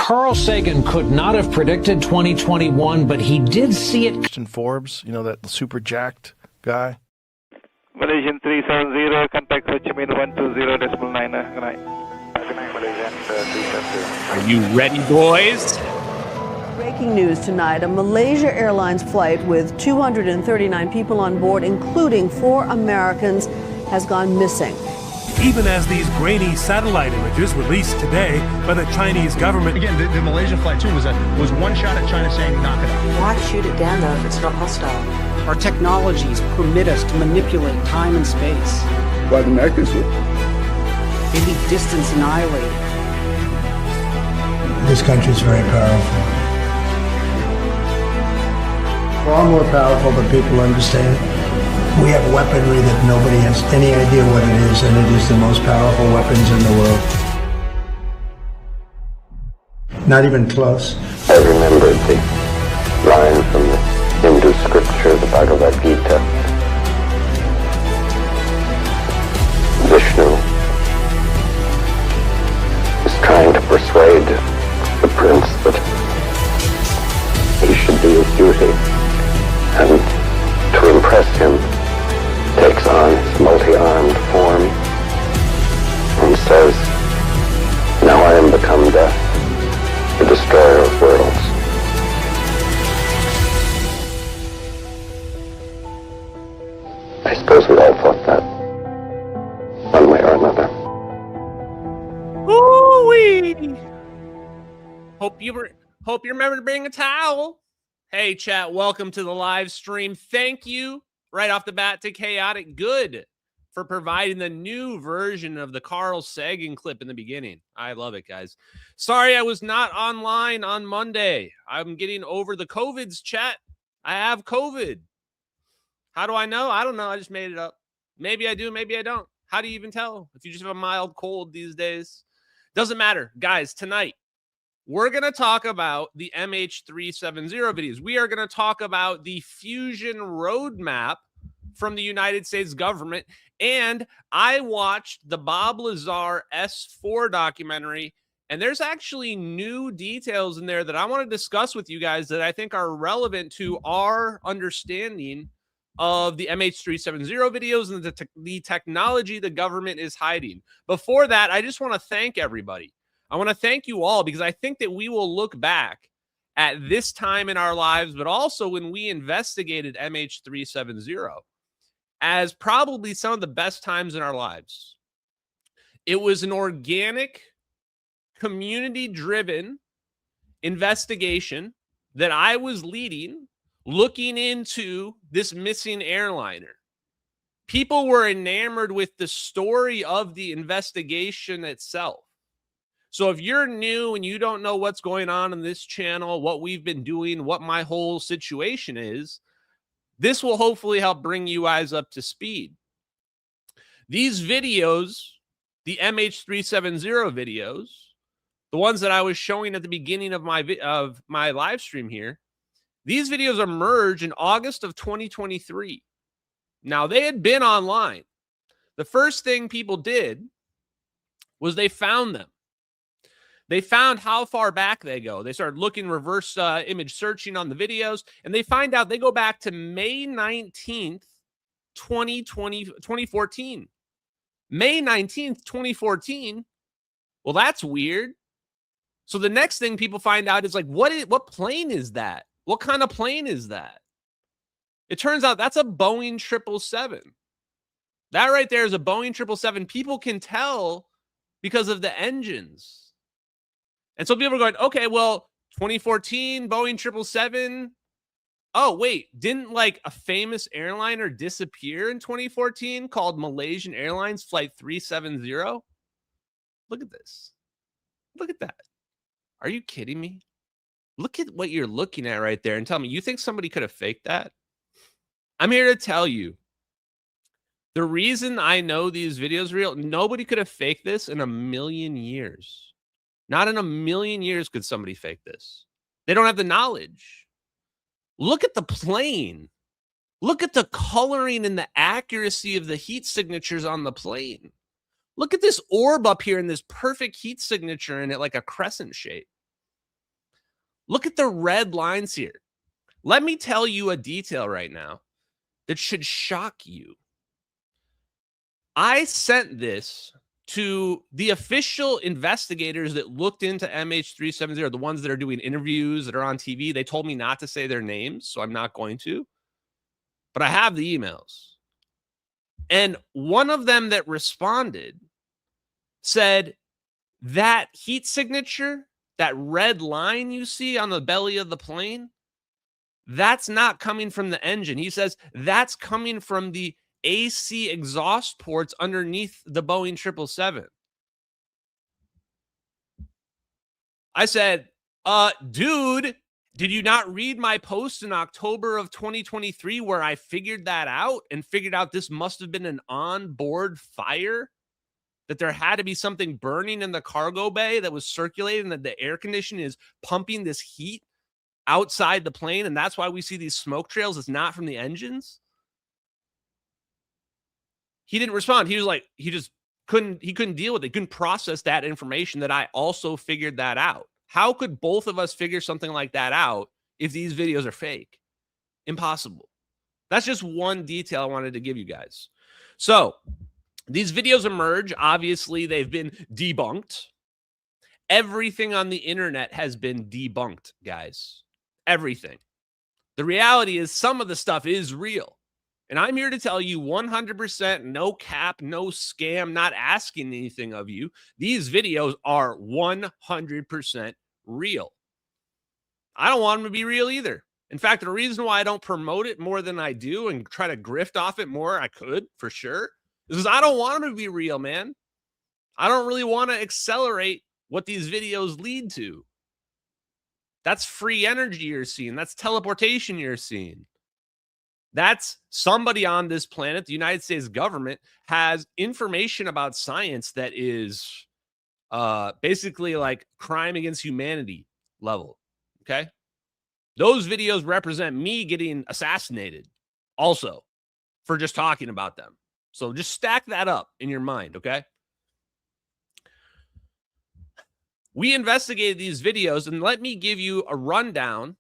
Carl Sagan could not have predicted 2021, but he did see it. In Forbes, you know, that super jacked guy. Malaysian 370, contact Ho Chi Minh 120.9. Good night. Good night, Malaysian 370. Are you ready, boys? Breaking news tonight, a Malaysia Airlines flight with 239 people on board, including 4 Americans, has gone missing. Even as these grainy satellite images released today by the Chinese government. Again, the Malaysia flight too was one shot at China saying knock it off. Why shoot it down though if it's not hostile? Our technologies permit us to manipulate time and space. Why the Americans would? They'd be distance annihilated. This country is very powerful. Far more powerful than people understand. We have weaponry that nobody has any idea what it is, and it is the most powerful weapons in the world. Not even close. I remembered the line from the Hindu scripture, the Bhagavad Gita. Vishnu is trying to persuade the prince that he should be his duty, and to impress him takes on his multi-armed form and says, "Now I am become death, the destroyer of worlds." I suppose we all thought that, one way or another. Ooh-wee! Hope you remember to bring a towel. Hey, chat, welcome to the live stream. Thank you right off the bat to Chaotic Good for providing the new version of the Carl Sagan clip in the beginning. I love it, guys. Sorry I was not online on Monday. I'm getting over the COVID's, chat. I have COVID. How do I know? I don't know. I just made it up. Maybe I do, maybe I don't. How do you even tell if you just have a mild cold these days? Doesn't matter. Guys, tonight, we're going to talk about the MH370 videos. We are going to talk about the fusion roadmap from the United States government. And I watched the Bob Lazar S4 documentary, and there's actually new details in there that I want to discuss with you guys that I think are relevant to our understanding of the MH370 videos and the technology the government is hiding. Before that, I just want to thank everybody. I want to thank you all because I think that we will look back at this time in our lives, but also when we investigated MH370 as probably some of the best times in our lives. It was an organic, community-driven investigation that I was leading, looking into this missing airliner. People were enamored with the story of the investigation itself. So if you're new and you don't know what's going on in this channel, what we've been doing, what my whole situation is, this will hopefully help bring you guys up to speed. These videos, the MH370 videos, the ones that I was showing at the beginning of my live stream here, these videos emerged in August of 2023. Now, they had been online. The first thing people did was they found them. They found how far back they go. They started looking reverse image searching on the videos, and they find out they go back to May 19th, 2014. May 19th, 2014. Well, that's weird. So the next thing people find out is like, what plane is that? What kind of plane is that? It turns out that's a Boeing 777. That right there is a Boeing 777. People can tell because of the engines. And so people are going, okay, well, 2014, Boeing 777. Oh, wait, didn't like a famous airliner disappear in 2014 called Malaysian Airlines Flight 370? Look at this. Look at that. Are you kidding me? Look at what you're looking at right there and tell me, you think somebody could have faked that? I'm here to tell you, the reason I know these videos are real, nobody could have faked this in a million years. Not in a million years could somebody fake this. They don't have the knowledge. Look at the plane. Look at the coloring and the accuracy of the heat signatures on the plane. Look at this orb up here and this perfect heat signature in it like a crescent shape. Look at the red lines here. Let me tell you a detail right now that should shock you. I sent this to the official investigators that looked into MH370, the ones that are doing interviews that are on TV. They told me not to say their names, so I'm not going to. But I have the emails. And one of them that responded said that heat signature, that red line you see on the belly of the plane, that's not coming from the engine. He says that's coming from the AC exhaust ports underneath the Boeing 777. I said, dude, did you not read my post in October of 2023 where I figured that out and figured out this must have been an onboard fire? That there had to be something burning in the cargo bay that was circulating, that the air conditioning is pumping this heat outside the plane, and that's why we see these smoke trails. It's not from the engines. He didn't respond. He was like, he couldn't deal with it. He couldn't process that information that I also figured that out. How could both of us figure something like that out if these videos are fake? Impossible. That's just one detail I wanted to give you guys. So these videos emerge. Obviously, they've been debunked. Everything on the internet has been debunked, guys. Everything. The reality is some of the stuff is real. And I'm here to tell you 100%, no cap, no scam, not asking anything of you. These videos are 100% real. I don't want them to be real either. In fact, the reason why I don't promote it more than I do and try to grift off it more, I could for sure, is because I don't want them to be real, man. I don't really want to accelerate what these videos lead to. That's free energy you're seeing. That's teleportation you're seeing. That's somebody on this planet, the United States government, has information about science that is basically like crime against humanity level. Okay? Those videos represent me getting assassinated also for just talking about them. So just stack that up in your mind, okay? We investigated these videos, and let me give you a rundown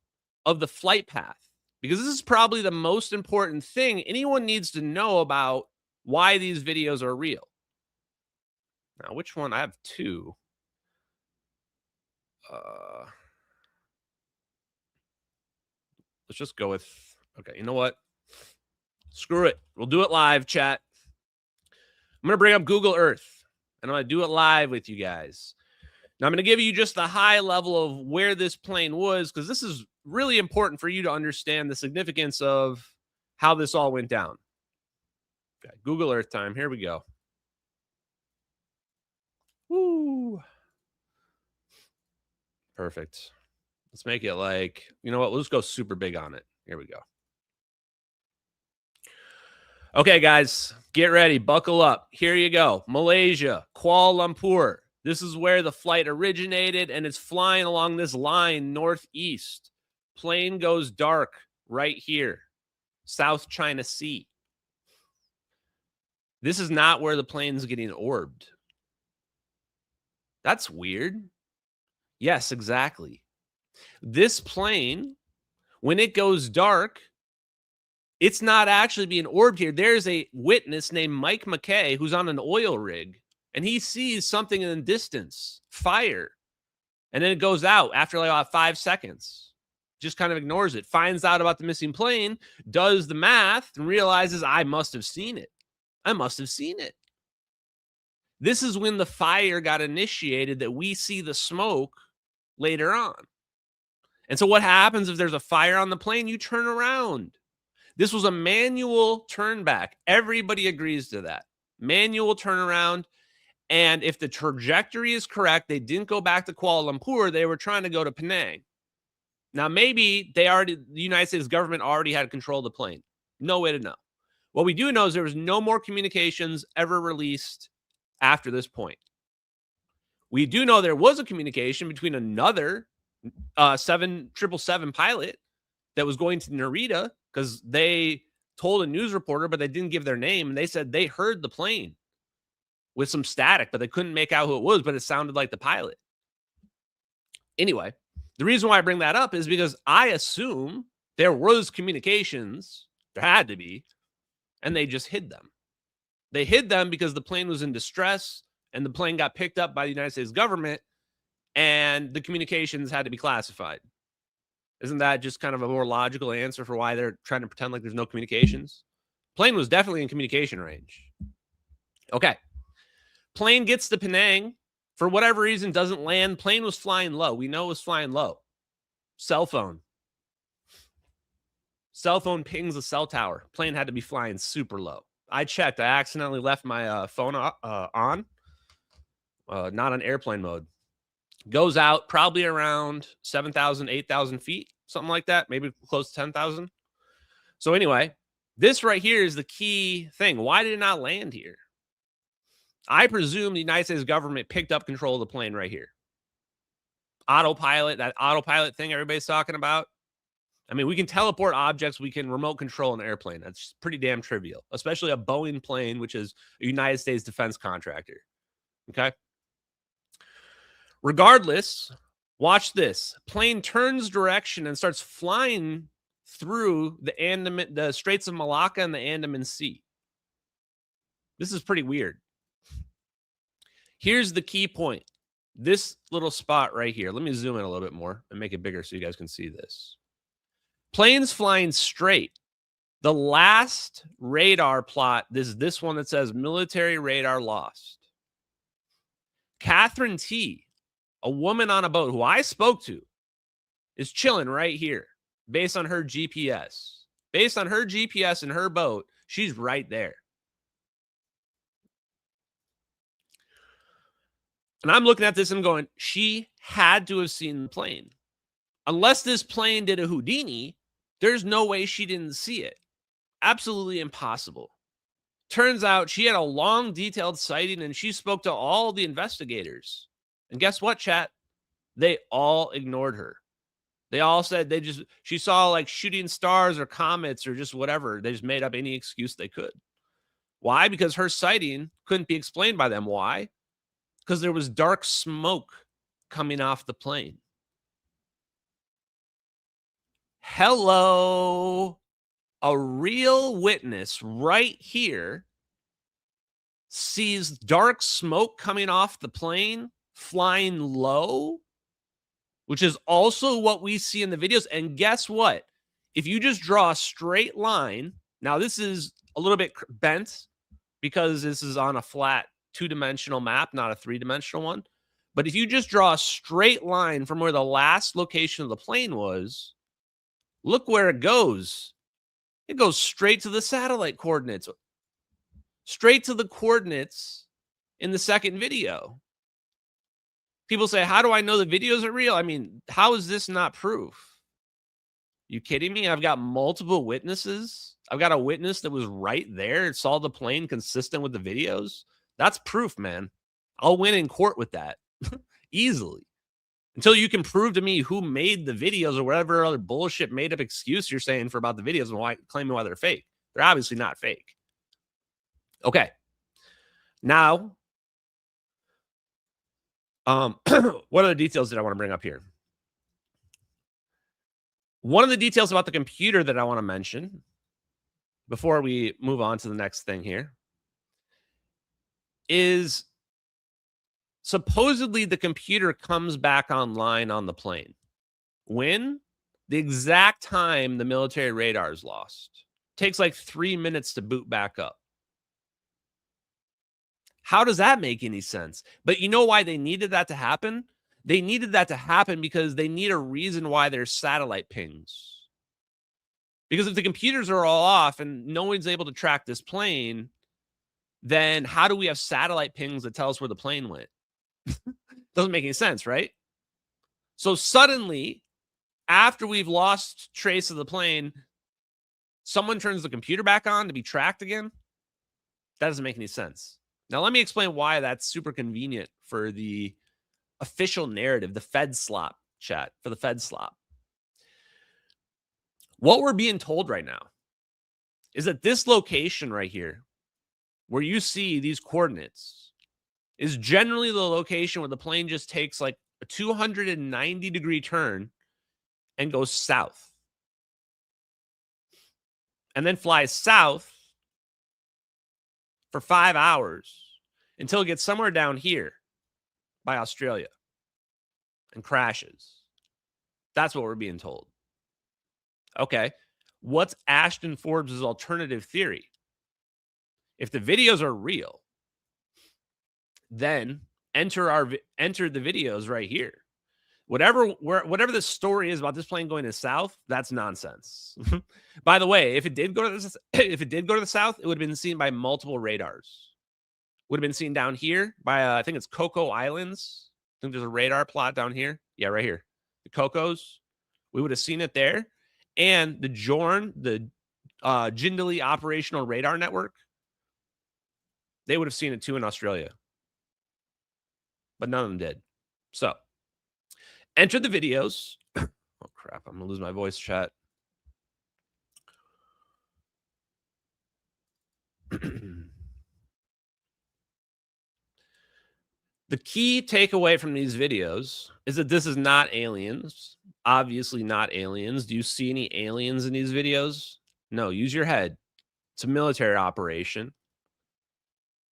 of the flight path, because this is probably the most important thing anyone needs to know about why these videos are real. Now, which one? I have two. Let's just go with, okay, you know what? Screw it. We'll do it live, chat. I'm going to bring up Google Earth, and I'm going to do it live with you guys. Now, I'm going to give you just the high level of where this plane was, because this is really important for you to understand the significance of how this all went down. Okay, Google Earth time. Here we go. Woo. Perfect. Let's make it like, you know what? Let's go super big on it. Here we go. Okay, guys, get ready. Buckle up. Here you go. Malaysia, Kuala Lumpur. This is where the flight originated, and it's flying along this line northeast. Plane goes dark right here. South China Sea. This is not where the plane's getting orbed. That's weird. Yes, exactly. This plane, when it goes dark, it's not actually being orbed here. There's a witness named Mike McKay who's on an oil rig, and he sees something in the distance, fire. And then it goes out after like about 5 seconds. Just kind of ignores it, finds out about the missing plane, does the math, and realizes, I must have seen it. I must have seen it. This is when the fire got initiated, that we see the smoke later on. And so what happens if there's a fire on the plane? You turn around. This was a manual turn back. Everybody agrees to that. Manual turnaround. And if the trajectory is correct, they didn't go back to Kuala Lumpur. They were trying to go to Penang. Now, maybe the United States government already had control of the plane. No way to know. What we do know is there was no more communications ever released after this point. We do know there was a communication between another 777 pilot that was going to Narita, because they told a news reporter, but they didn't give their name. And they said they heard the plane with some static, but they couldn't make out who it was, but it sounded like the pilot. Anyway, The reason why I bring that up is because I assume there was communications, there had to be, and they just hid them. They hid them because the plane was in distress and the plane got picked up by the United States government and the communications had to be classified. Isn't that just kind of a more logical answer for why they're trying to pretend like there's no communications? Plane was definitely in communication range. Okay. Plane gets to Penang. For whatever reason, doesn't land. Plane was flying low. We know it was flying low. Cell phone. Cell phone pings a cell tower. Plane had to be flying super low. I checked. I accidentally left my phone on. Not on airplane mode. Goes out probably around 7,000, 8,000 feet. Something like that. Maybe close to 10,000. So anyway, this right here is the key thing. Why did it not land here? I presume the United States government picked up control of the plane right here. Autopilot, that autopilot thing everybody's talking about. I mean, we can teleport objects. We can remote control an airplane. That's pretty damn trivial, especially a Boeing plane, which is a United States defense contractor. Okay. Regardless, watch this. Plane turns direction and starts flying through the Straits of Malacca and the Andaman Sea. This is pretty weird. Here's the key point. This little spot right here. Let me zoom in a little bit more and make it bigger so you guys can see this. Planes flying straight. The last radar plot, this one that says military radar lost. Catherine T., a woman on a boat who I spoke to, is chilling right here based on her GPS. Based on her GPS and her boat, she's right there. And I'm looking at this and going, she had to have seen the plane. Unless this plane did a Houdini, there's no way she didn't see it. Absolutely impossible. Turns out she had a long, detailed sighting, and she spoke to all the investigators. And guess what, chat? They all ignored her. They all said she saw like shooting stars or comets or just whatever. They just made up any excuse they could. Why? Because her sighting couldn't be explained by them. Why? Because there was dark smoke coming off the plane. Hello. A real witness right here sees dark smoke coming off the plane, flying low, which is also what we see in the videos. And guess what? If you just draw a straight line, now this is a little bit bent because this is on a flat two-dimensional map, not a three-dimensional one. But if you just draw a straight line from where the last location of the plane was, look where it goes. It goes straight to the satellite coordinates. Straight to the coordinates in the second video. People say, how do I know the videos are real? I mean, how is this not proof? You kidding me? I've got multiple witnesses. I've got a witness that was right there. It saw the plane consistent with the videos. That's proof, man. I'll win in court with that easily. Until you can prove to me who made the videos or whatever other bullshit made up excuse you're saying for about the videos and claiming why they're fake. They're obviously not fake. Okay. Now, what other details did I want to bring up here? One of the details about the computer that I want to mention before we move on to the next thing here is supposedly the computer comes back online on the plane. When? The exact time the military radar is lost. Takes like 3 minutes to boot back up. How does that make any sense? But you know why they needed that to happen? They needed that to happen because they need a reason why there's satellite pings. Because if the computers are all off and no one's able to track this plane, then how do we have satellite pings that tell us where the plane went? Doesn't make any sense, right? So suddenly, after we've lost trace of the plane, someone turns the computer back on to be tracked again? That doesn't make any sense. Now, let me explain why that's super convenient for the official narrative, the Fed slop chat, for the Fed slop. What we're being told right now is that this location right here, where you see these coordinates, is generally the location where the plane just takes like a 290-degree turn and goes south. And then flies south for 5 hours until it gets somewhere down here by Australia and crashes. That's what we're being told. Okay. What's Ashton Forbes' alternative theory? If the videos are real, then enter the videos right here. Whatever the story is about this plane going to south, that's nonsense. By the way, if it did go to the south, it would have been seen by multiple radars. Would have been seen down here by I think it's Coco Islands. I think there's a radar plot down here. Yeah, right here. The Cocos. We would have seen it there. And the Jorn, the Jindali Operational Radar Network, they would have seen it too in Australia. But none of them did. So, enter the videos. Oh, crap. I'm going to lose my voice, chat. The key takeaway from these videos is that this is not aliens. Obviously not aliens. Do you see any aliens in these videos? No, use your head. It's a military operation.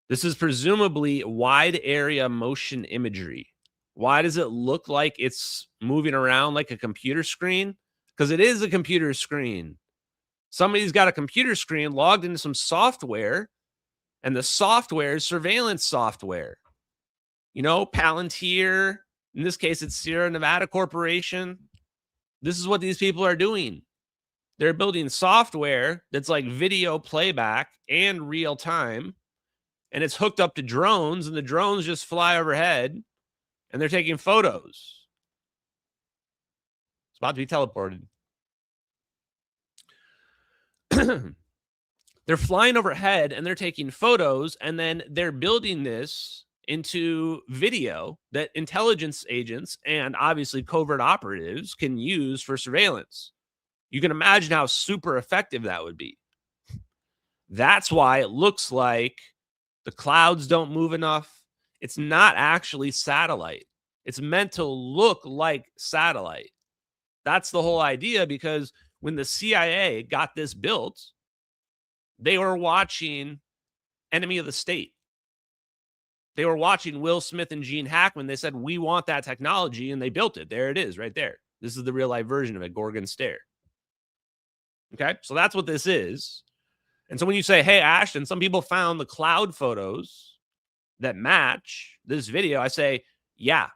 This is presumably wide area motion imagery. Why does it look like it's moving around like a computer screen? Because it is a computer screen. Somebody's got a computer screen logged into some software, and the software is surveillance software. You know, Palantir, in this case, it's Sierra Nevada Corporation. This is what these people are doing. They're building software that's like video playback and real time, and it's hooked up to drones, and the drones just fly overhead, and they're taking photos. It's about to be teleported. They're flying overhead, and they're taking photos, and then they're building this into video that intelligence agents and obviously covert operatives can use for surveillance. You can imagine how super effective that would be. That's why it looks like the clouds don't move enough. It's not actually satellite. It's meant to look like satellite. That's the whole idea, because when the CIA got this built, they were watching Enemy of the State. They were watching Will Smith and Gene Hackman. They said, we want that technology, and they built it. There it is right there. This is the real life version of it, Gorgon Stare. Okay, so that's what this is. And so when you say, hey, Ashton, some people found the cloud photos that match this video, I say, yeah.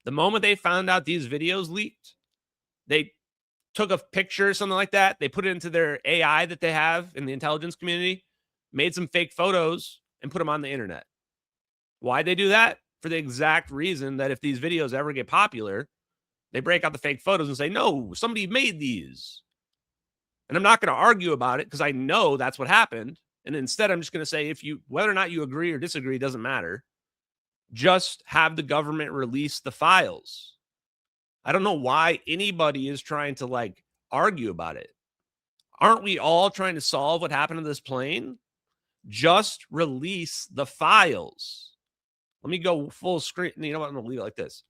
The moment they found out these videos leaked, they took a picture or something like that. They put it into their AI that they have in the intelligence community, made some fake photos, and put them on the internet. Why'd they do that? For the exact reason that if these videos ever get popular, they break out the fake photos and say, no, somebody made these. And I'm not going to argue about it because I know that's what happened. And instead, I'm just going to say, whether or not you agree or disagree, doesn't matter. Just have the government release the files. I don't know why anybody is trying to argue about it. Aren't we all trying to solve what happened to this plane? Just release the files. Let me go full screen. You know what? I'm going to leave it like this.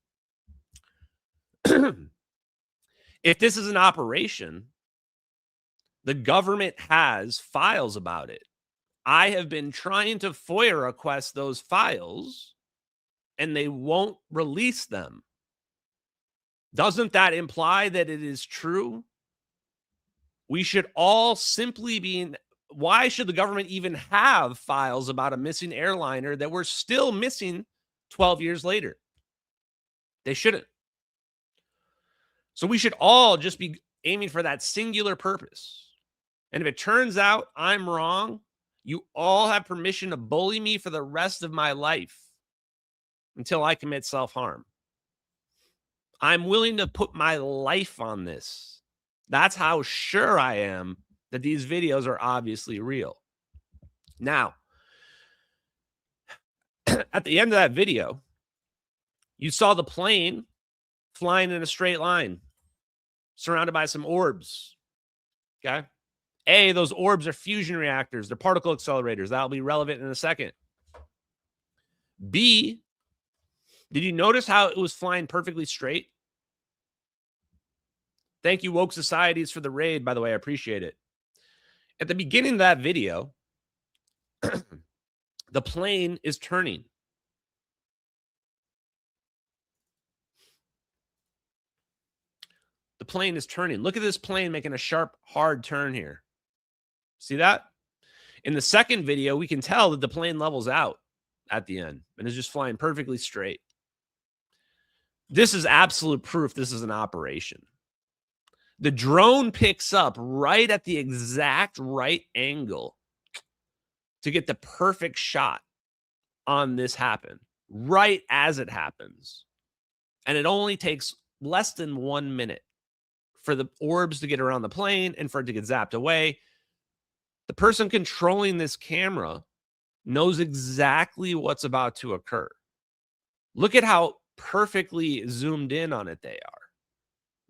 If this is an operation, the government has files about it. I have been trying to FOIA request those files, and they won't release them. Doesn't that imply that it is true? We should all simply be... Why should the government even have files about a missing airliner that we're still missing 12 years later? They shouldn't. So we should all just be aiming for that singular purpose. And if it turns out I'm wrong, you all have permission to bully me for the rest of my life until I commit self-harm. I'm willing to put my life on this. That's how sure I am that these videos are obviously real. Now, at the end of that video, you saw the plane flying in a straight line, surrounded by some orbs. Okay? A, those orbs are fusion reactors. They're particle accelerators. That'll be relevant in a second. B, Did you notice how it was flying perfectly straight? Thank you, Woke Societies, for the raid, by the way. I appreciate it. At the beginning of that video, the plane is turning. The plane is turning. Look at this plane making a sharp, hard turn here. See that? In the second video, we can tell that the plane levels out at the end and is just flying perfectly straight. This is absolute proof this is an operation. The drone picks up right at the exact right angle to get the perfect shot on this happen, right as it happens. And it only takes less than 1 minute for the orbs to get around the plane and for it to get zapped away. The person controlling this camera knows exactly what's about to occur. Look at how perfectly zoomed in on it they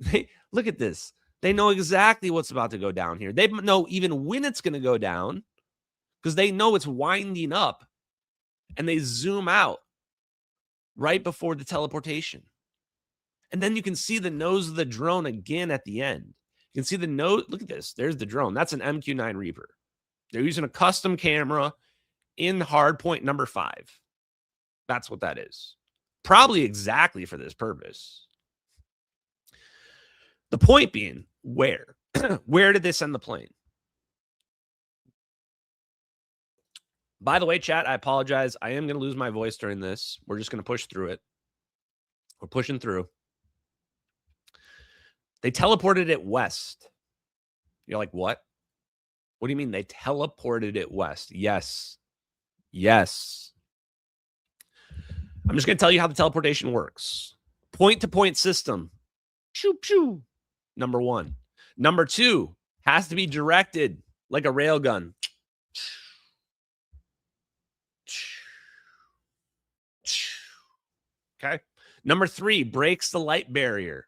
are. Look at this. They know exactly what's about to go down here. They know even when it's going to go down because they know it's winding up, and they zoom out right before the teleportation. And then you can see the nose of the drone again at the end. You can see the nose. Look at this. There's the drone. That's an MQ-9 Reaper. They're using a custom camera in hardpoint number 5. That's what that is. Probably exactly for this purpose. The point being, where? Where did they send the plane? By the way, chat, I apologize. I am going to lose my voice during this. We're just going to push through it. We're pushing through. They teleported it west. You're like, what? What do you mean they teleported it west? Yes. Yes. I'm just going to tell you how the teleportation works. Point-to-point system. Shoo, shoo. Number 1. Number 2 has to be directed like a railgun. Okay. Number 3 breaks the light barrier.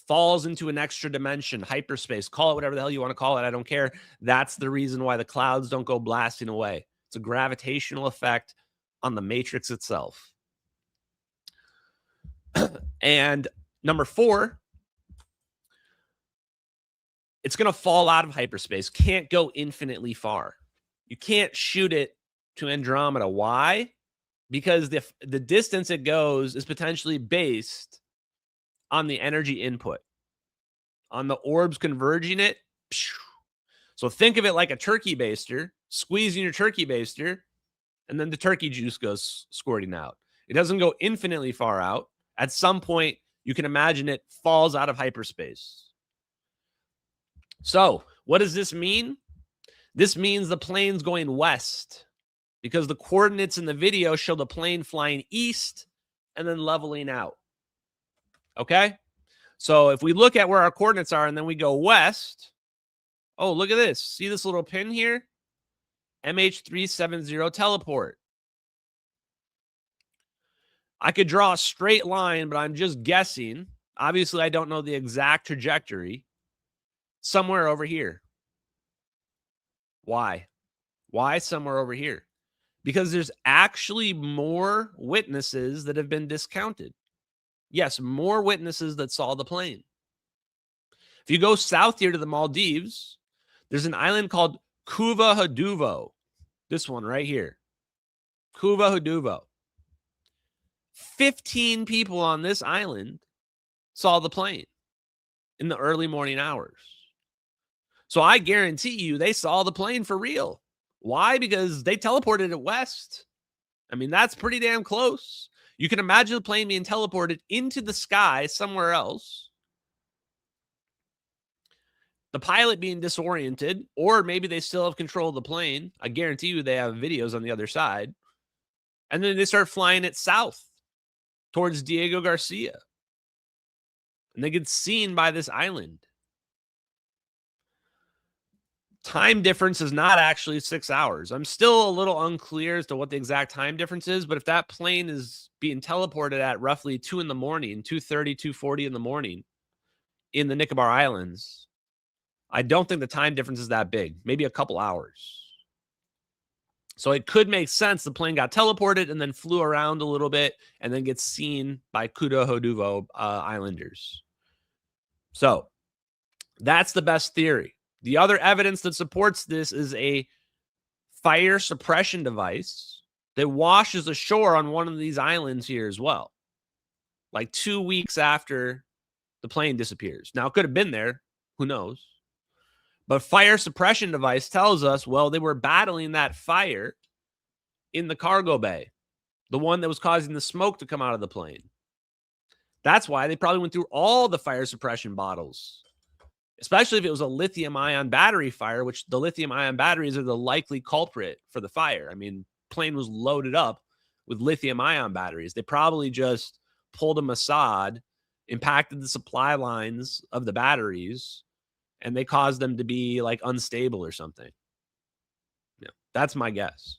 Falls into an extra dimension, hyperspace. Call it whatever the hell you want to call it. I don't care. That's the reason why the clouds don't go blasting away. It's a gravitational effect on the matrix itself. And number 4, it's going to fall out of hyperspace. Can't go infinitely far. You can't shoot it to Andromeda. Why? Because the distance it goes is potentially based on the energy input, on the orbs converging it. So think of it like a turkey baster, squeezing your turkey baster, and then the turkey juice goes squirting out. It doesn't go infinitely far out. At some point, you can imagine it falls out of hyperspace. So what does this mean? This means the plane's going west because the coordinates in the video show the plane flying east and then leveling out. Okay? So if we look at where our coordinates are and then we go west, oh, look at this. See this little pin here? MH370 teleport. I could draw a straight line, but I'm just guessing. Obviously, I don't know the exact trajectory. Somewhere over here. Why? Why somewhere over here? Because there's actually more witnesses that have been discounted. Yes, more witnesses that saw the plane. If you go south here to the Maldives, there's an island called Kuva Haduvo. This one right here. Kuva Haduvo. 15 people on this island saw the plane in the early morning hours. So I guarantee you they saw the plane for real. Why? Because they teleported it west. I mean, that's pretty damn close. You can imagine the plane being teleported into the sky somewhere else. The pilot being disoriented, or maybe they still have control of the plane. I guarantee you they have videos on the other side. And then they start flying it south towards Diego Garcia. And they get seen by this island. Time difference is not actually 6 hours. I'm still a little unclear as to what the exact time difference is, but if that plane is being teleported at roughly 2 in the morning, 2:30, 2:40 in the morning in the Nicobar Islands, I don't think the time difference is that big. Maybe a couple hours. So it could make sense the plane got teleported and then flew around a little bit and then gets seen by Kudo Hoduvo Islanders. So that's the best theory. The other evidence that supports this is a fire suppression device that washes ashore on one of these islands here as well, like 2 weeks after the plane disappears. Now, it could have been there. Who knows? But fire suppression device tells us, well, they were battling that fire in the cargo bay, the one that was causing the smoke to come out of the plane. That's why they probably went through all the fire suppression bottles, especially if it was a lithium-ion battery fire, which the lithium-ion batteries are the likely culprit for the fire. I mean, plane was loaded up with lithium-ion batteries. They probably just pulled them aside, impacted the supply lines of the batteries, and they caused them to be like unstable or something. Yeah, that's my guess.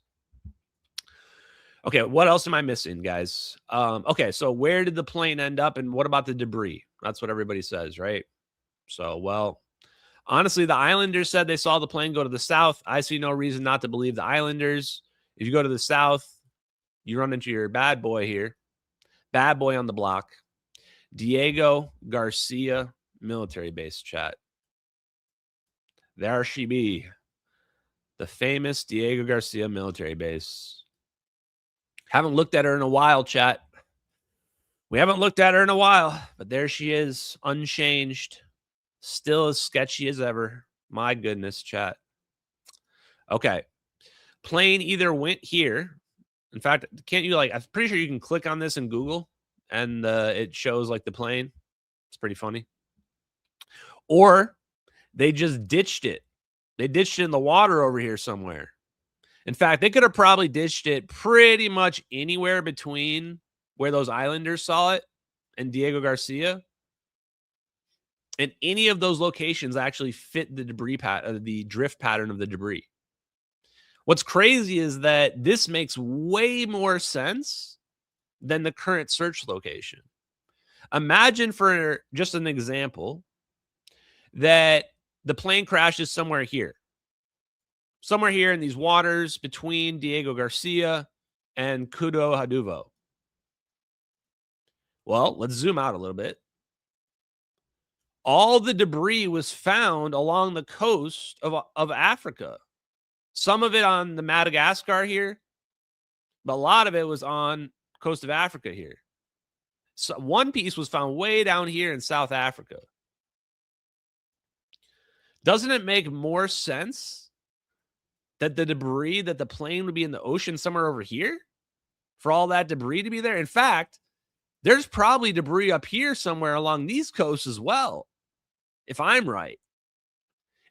Okay, what else am I missing, guys? Okay, so where did the plane end up, and what about the debris? That's what everybody says, right? So, well, honestly, the Islanders said they saw the plane go to the south. I see no reason not to believe the Islanders. If you go to the south, you run into your bad boy here. Bad boy on the block. Diego Garcia military base, chat. There she be. The famous Diego Garcia military base. Haven't looked at her in a while, chat. We haven't looked at her in a while, but there she is, unchanged. Still as sketchy as ever. My goodness, chat. Okay. Plane either went here. In fact, can't you I'm pretty sure you can click on this in Google and it shows like the plane. It's pretty funny. Or they just ditched it. They ditched it in the water over here somewhere. In fact, they could have probably ditched it pretty much anywhere between where those Islanders saw it and Diego Garcia. And any of those locations actually fit the the drift pattern of the debris. What's crazy is that this makes way more sense than the current search location. Imagine, for just an example, that the plane crashes somewhere here. Somewhere here in these waters between Diego Garcia and Kudo Hoduvo. Well, let's zoom out a little bit. All the debris was found along the coast of Africa. Some of it on the Madagascar here, but a lot of it was on coast of Africa here. So one piece was found way down here in South Africa. Doesn't it make more sense that the debris, that the plane would be in the ocean somewhere over here for all that debris to be there? In fact, there's probably debris up here somewhere along these coasts as well. If I'm right.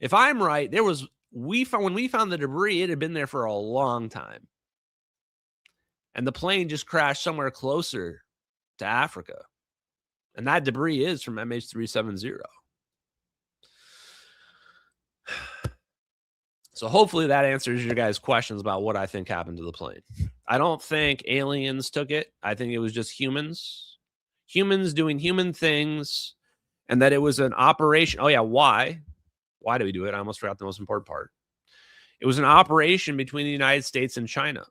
If I'm right, when we found the debris, it had been there for a long time. And the plane just crashed somewhere closer to Africa. And that debris is from MH370. So hopefully that answers your guys' questions about what I think happened to the plane. I don't think aliens took it. I think it was just humans. Humans doing human things. And that it was an operation. Oh, yeah. Why? Why do we do it? I almost forgot the most important part. It was an operation between the United States and China.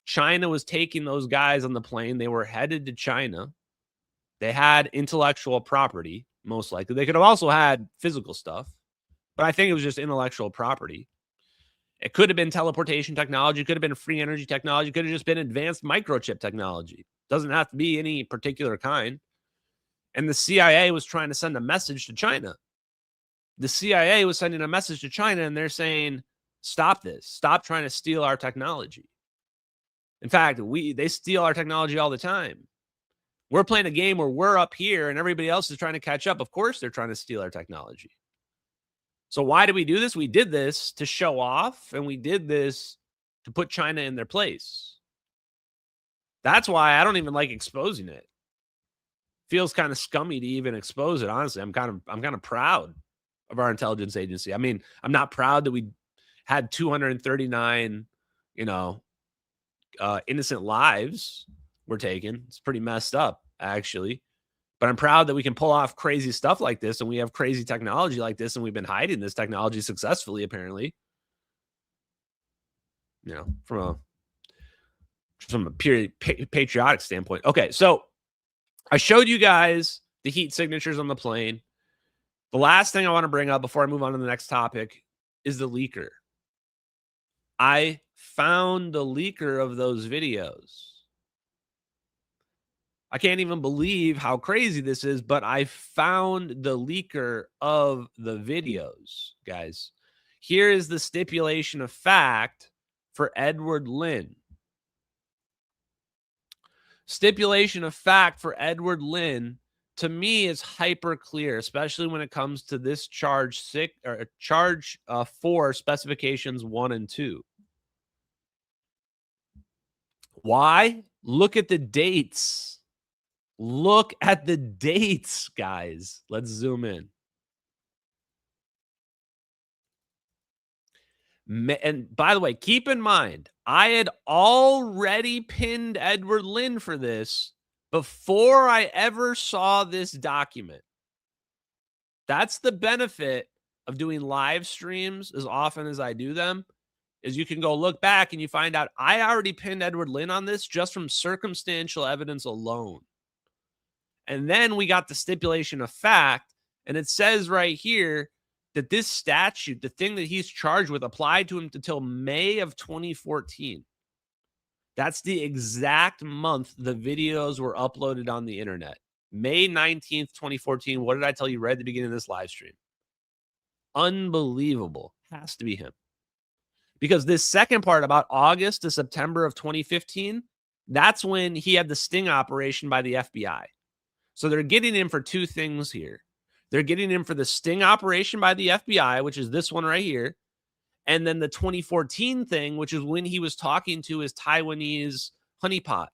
China was taking those guys on the plane. They were headed to China. They had intellectual property, most likely. They could have also had physical stuff, but I think it was just intellectual property. It could have been teleportation technology. It could have been free energy technology. It could have just been advanced microchip technology. Doesn't have to be any particular kind. And the CIA was trying to send a message to China. The CIA was sending a message to China, and they're saying, stop this. Stop trying to steal our technology. In fact, they steal our technology all the time. We're playing a game where we're up here and everybody else is trying to catch up. Of course, they're trying to steal our technology. So why did we do this? We did this to show off, and we did this to put China in their place. That's why I don't even like exposing it. Feels kind of scummy to even expose it. Honestly, I'm kind of proud of our intelligence agency. I mean, I'm not proud that we had 239, innocent lives were taken. It's pretty messed up, actually. But I'm proud that we can pull off crazy stuff like this, and we have crazy technology like this, and we've been hiding this technology successfully, apparently. you know, from a pure patriotic standpoint. Okay, so I showed you guys the heat signatures on the plane. The last thing I want to bring up before I move on to the next topic is the leaker. I found the leaker of those videos. I can't even believe how crazy this is, but I found the leaker of the videos, guys. Here is the stipulation of fact for Edward Lynn. Stipulation of fact for Edward Lynn, to me, is hyper clear, especially when it comes to this charge 4 specifications 1 and 2. Why? Look at the dates. Look at the dates, guys. Let's zoom in. And by the way, keep in mind, I had already pinned Edward Lynn for this before I ever saw this document. That's the benefit of doing live streams as often as I do them, is you can go look back and you find out I already pinned Edward Lynn on this just from circumstantial evidence alone. And then we got the stipulation of fact, and it says right here that this statute, the thing that he's charged with, applied to him until May of 2014. That's the exact month the videos were uploaded on the internet. May 19th, 2014. What did I tell you right at the beginning of this live stream? Unbelievable. Has to be him. Because this second part about August to September of 2015, that's when he had the sting operation by the FBI. So they're getting him for two things here. They're getting him for the sting operation by the FBI, which is this one right here. And then the 2014 thing, which is when he was talking to his Taiwanese honeypot.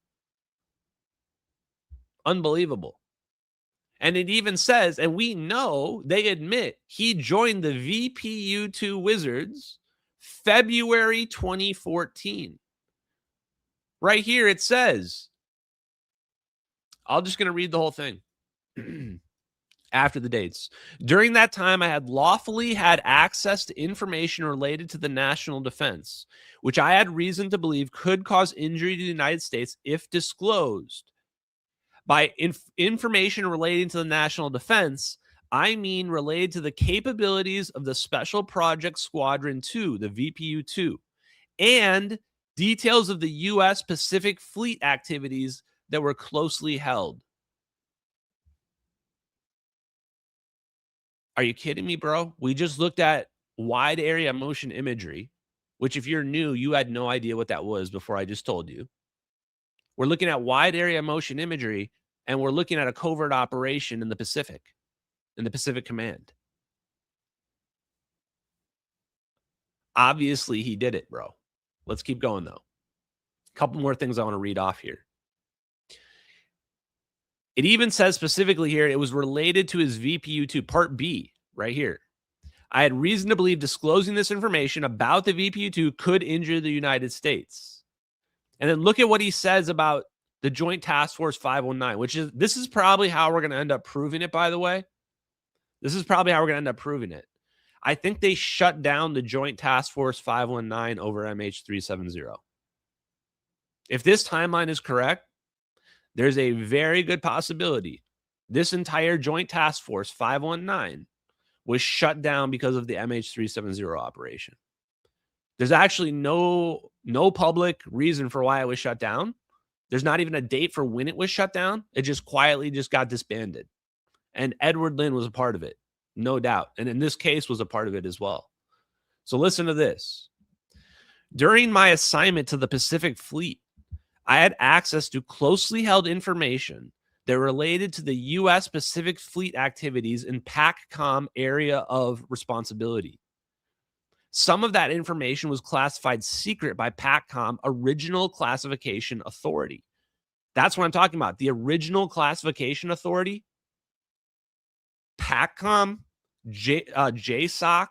Unbelievable. And it even says, and we know, they admit, he joined the VPU2 Wizards February 2014. Right here it says, I'm just going to read the whole thing. After the dates. During that time, I had lawfully had access to information related to the national defense, which I had reason to believe could cause injury to the United States if disclosed. By information relating to the national defense, I mean related to the capabilities of the Special Project Squadron 2, the VPU-2, and details of the U.S. Pacific Fleet activities that were closely held. Are you kidding me, bro? We just looked at wide area motion imagery, which if you're new, you had no idea what that was before I just told you. We're looking at wide area motion imagery, and we're looking at a covert operation in the Pacific Command. Obviously, he did it, bro. Let's keep going, though. A couple more things I want to read off here. It even says specifically here, it was related to his VPU-2 Part B, right here. I had reason to believe disclosing this information about the VPU-2 could injure the United States. And then look at what he says about the Joint Task Force 519, this is probably how we're going to end up proving it, by the way. This is probably how we're going to end up proving it. I think they shut down the Joint Task Force 519 over MH370. If this timeline is correct, there's a very good possibility this entire Joint Task Force 519 was shut down because of the MH370 operation. There's actually no public reason for why it was shut down. There's not even a date for when it was shut down. It just quietly got disbanded. And Edward Lynn was a part of it, no doubt. And in this case was a part of it as well. So listen to this. During my assignment to the Pacific Fleet, I had access to closely held information that related to the U.S. Pacific Fleet activities in PACCOM area of responsibility. Some of that information was classified secret by PACCOM Original Classification Authority. That's what I'm talking about. The Original Classification Authority, PACCOM, JSOC,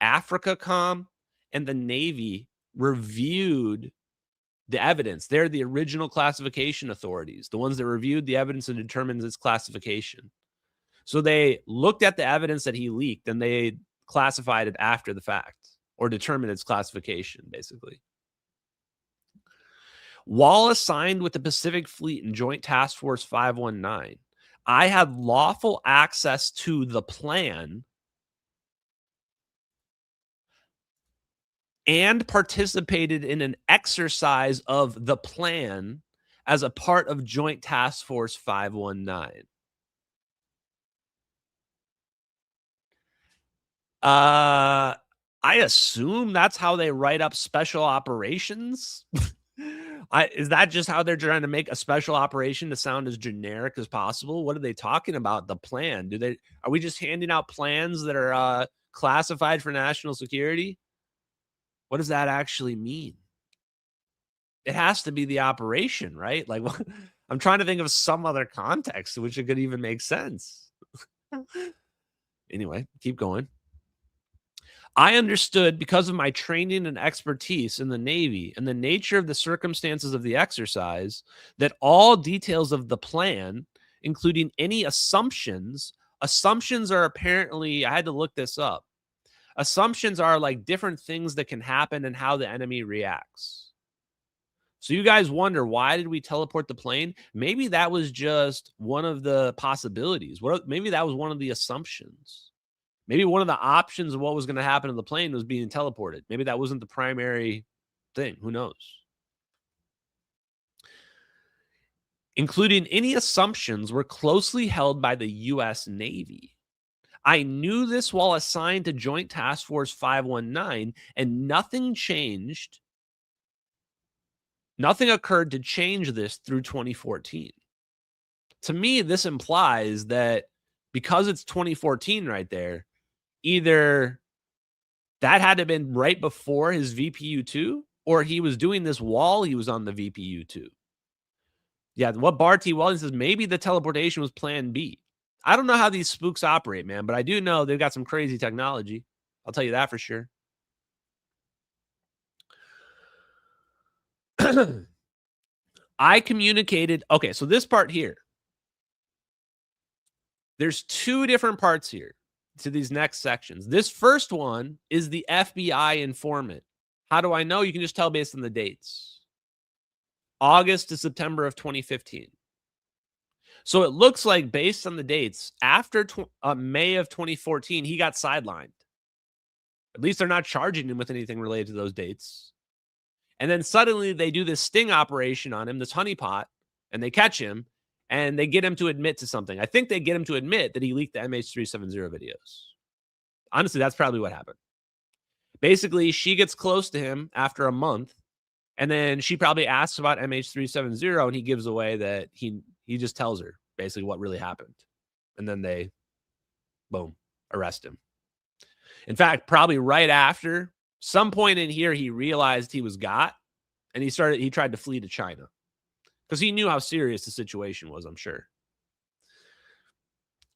AfricaCom, and the Navy reviewed the evidence. They're the original classification authorities, the ones that reviewed the evidence and determined its classification. So they looked at the evidence that he leaked and they classified it after the fact or determined its classification, basically. While assigned with the Pacific Fleet and Joint Task Force 519, I had lawful access to the plan and participated in an exercise of the plan as a part of Joint Task Force 519. I assume that's how they write up special operations. Is that just how they're trying to make a special operation to sound as generic as possible? What are they talking about? The plan? Are we just handing out plans that are classified for national security? What does that actually mean? It has to be the operation, right? Like, I'm trying to think of some other context in which it could even make sense. Anyway, keep going. I understood, because of my training and expertise in the Navy and the nature of the circumstances of the exercise, that all details of the plan, including any assumptions are apparently, I had to look this up. Assumptions are like different things that can happen and how the enemy reacts. So you guys wonder, why did we teleport the plane? Maybe that was just one of the possibilities. Maybe that was one of the assumptions. Maybe one of the options of what was going to happen to the plane was being teleported. Maybe that wasn't the primary thing. Who knows? Including any assumptions were closely held by the U.S. Navy. I knew this while assigned to Joint Task Force 519, and nothing changed. Nothing occurred to change this through 2014. To me, this implies that because it's 2014 right there, either that had to have been right before his VPU-2, or he was doing this while he was on the VPU-2. Yeah, what Bar T. Weldon says, maybe the teleportation was plan B. I don't know how these spooks operate, man, but I do know they've got some crazy technology. I'll tell you that for sure. I communicated. Okay, so this part here, there's two different parts here to these next sections. This first one is the FBI informant. How do I know? You can just tell based on the dates. August to September of 2015. So it looks like, based on the dates, after May of 2014, he got sidelined. At least they're not charging him with anything related to those dates. And then suddenly they do this sting operation on him, this honeypot, and they catch him, and they get him to admit to something. I think they get him to admit that he leaked the MH370 videos. Honestly, that's probably what happened. Basically, she gets close to him after a month, and then she probably asks about MH370, and he gives away that he just tells her basically what really happened. And then they, boom, arrest him. In fact, probably right after, some point in here, he realized he was got, and he tried to flee to China because he knew how serious the situation was, I'm sure.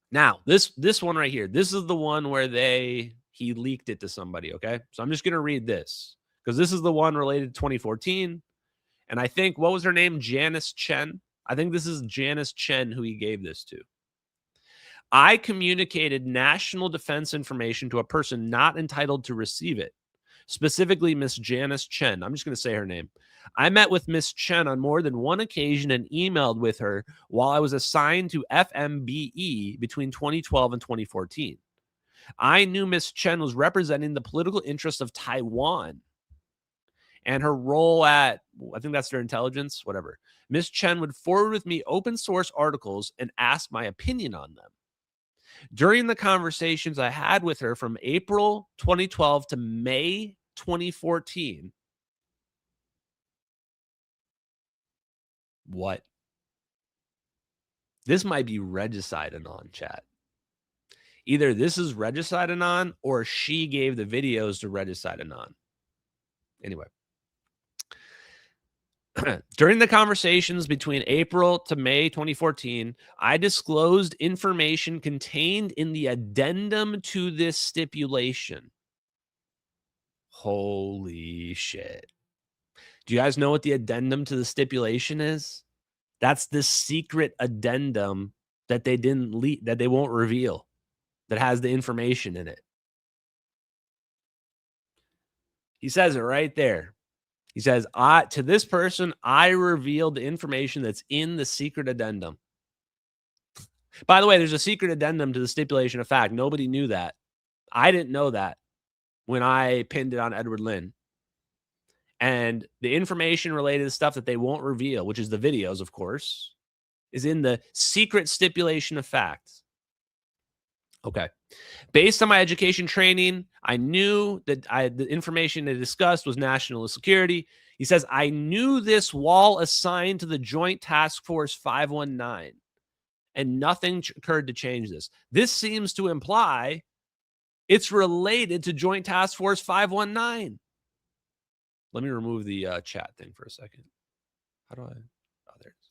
Now, this one right here, this is the one where he leaked it to somebody, okay? So I'm just going to read this because this is the one related to 2014. And I think, what was her name? Janice Chen. I think this is Janice Chen who he gave this to. I communicated national defense information to a person not entitled to receive it, specifically Miss Janice Chen. I'm just going to say her name. I met with Miss Chen on more than one occasion and emailed with her while I was assigned to FMBE between 2012 and 2014. I knew Miss Chen was representing the political interests of Taiwan and her role at, I think that's their intelligence, whatever. Miss Chen would forward with me open source articles and ask my opinion on them. During the conversations I had with her from April 2012 to May 2014, what? This might be Regicide Anon, chat. Either this is Regicide Anon or she gave the videos to Regicide Anon. Anyway. During the conversations between April to May 2014, I disclosed information contained in the addendum to this stipulation. Holy shit. Do you guys know what the addendum to the stipulation is? That's the secret addendum that they didn't leak, that they won't reveal, that has the information in it. He says it right there. He says, to this person, I revealed the information that's in the secret addendum. By the way, there's a secret addendum to the stipulation of fact. Nobody knew that. I didn't know that when I pinned it on Edward Lynn. And the information related to stuff that they won't reveal, which is the videos, of course, is in the secret stipulation of facts. Okay. Based on my education training, I knew that the information they discussed was national security. He says, I knew this wall assigned to the Joint Task Force 519, and nothing occurred to change this. This seems to imply it's related to Joint Task Force 519. Let me remove the chat thing for a second. How do I? Oh, there it is.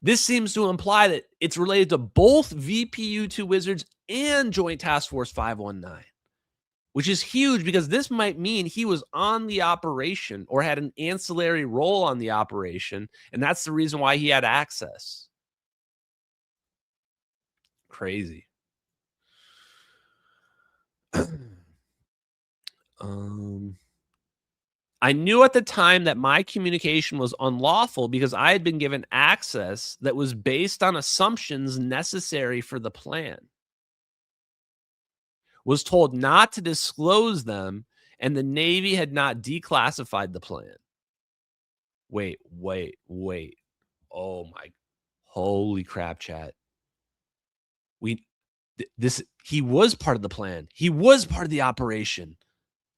This seems to imply that it's related to both VPU-2 Wizards and Joint Task Force 519, which is huge because this might mean he was on the operation or had an ancillary role on the operation, and that's the reason why he had access. Crazy. I knew at the time that my communication was unlawful because I had been given access that was based on assumptions necessary for the plan. Was told not to disclose them, and the Navy had not declassified the plan. Wait. Oh my, holy crap, chat. He was part of the plan. He was part of the operation.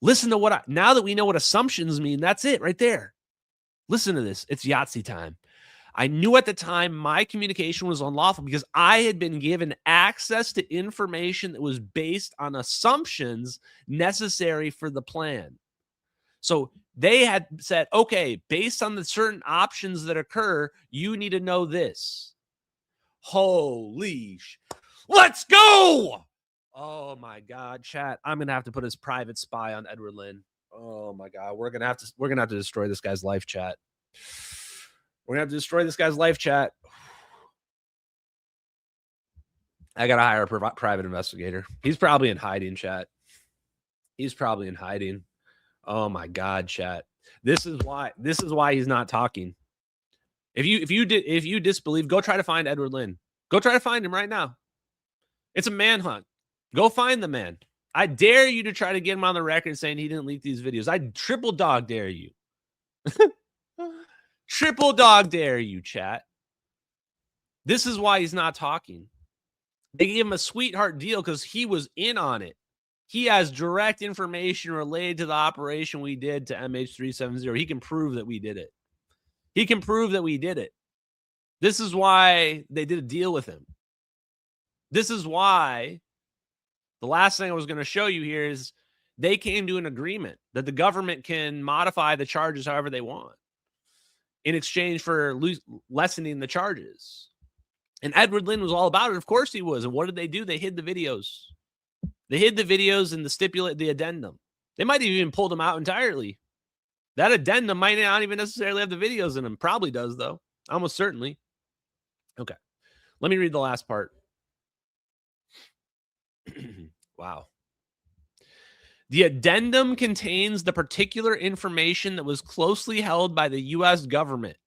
Listen to now that we know what assumptions mean, that's it right there. Listen to this. It's Yahtzee time. I knew at the time my communication was unlawful because I had been given access to information that was based on assumptions necessary for the plan. So they had said, okay, based on the certain options that occur, you need to know this. Holy let's go! Oh my God, chat! I'm gonna have to put his private spy on Edward Lynn. Oh my God, we're gonna have to destroy this guy's life, chat. We're gonna have to destroy this guy's life, chat. I gotta hire a private investigator. He's probably in hiding, chat. He's probably in hiding. Oh my God, chat. This is why he's not talking. If you disbelieve, go try to find Edward Lynn. Go try to find him right now. It's a manhunt. Go find the man. I dare you to try to get him on the record saying he didn't leak these videos. I triple dog dare you. Triple dog dare you, chat. This is why he's not talking. They gave him a sweetheart deal because he was in on it. He has direct information related to the operation we did to MH370. He can prove that we did it. He can prove that we did it. This is why they did a deal with him. This is why the last thing I was going to show you here is they came to an agreement that the government can modify the charges however they want in exchange for lessening the charges. And Edward Lynn was all about it. Of course he was. And what did they do? They hid the videos. They hid the videos and the addendum. They might have even pulled them out entirely. That addendum might not even necessarily have the videos in them. Probably does, though. Almost certainly. Okay. Let me read the last part. Wow. The addendum contains the particular information that was closely held by the U.S. government,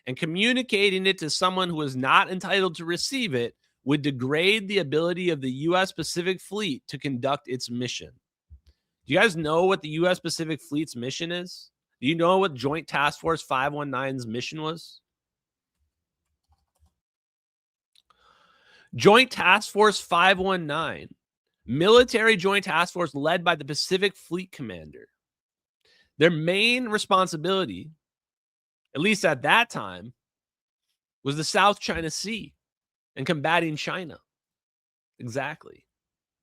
and communicating it to someone who is not entitled to receive it would degrade the ability of the U.S. Pacific Fleet to conduct its mission. Do you guys know what the U.S. Pacific Fleet's mission is? Do you know what Joint Task Force 519's mission was? Joint Task Force 519, military joint task force led by the Pacific Fleet Commander. Their main responsibility, at least at that time, was the South China Sea and combating China. Exactly.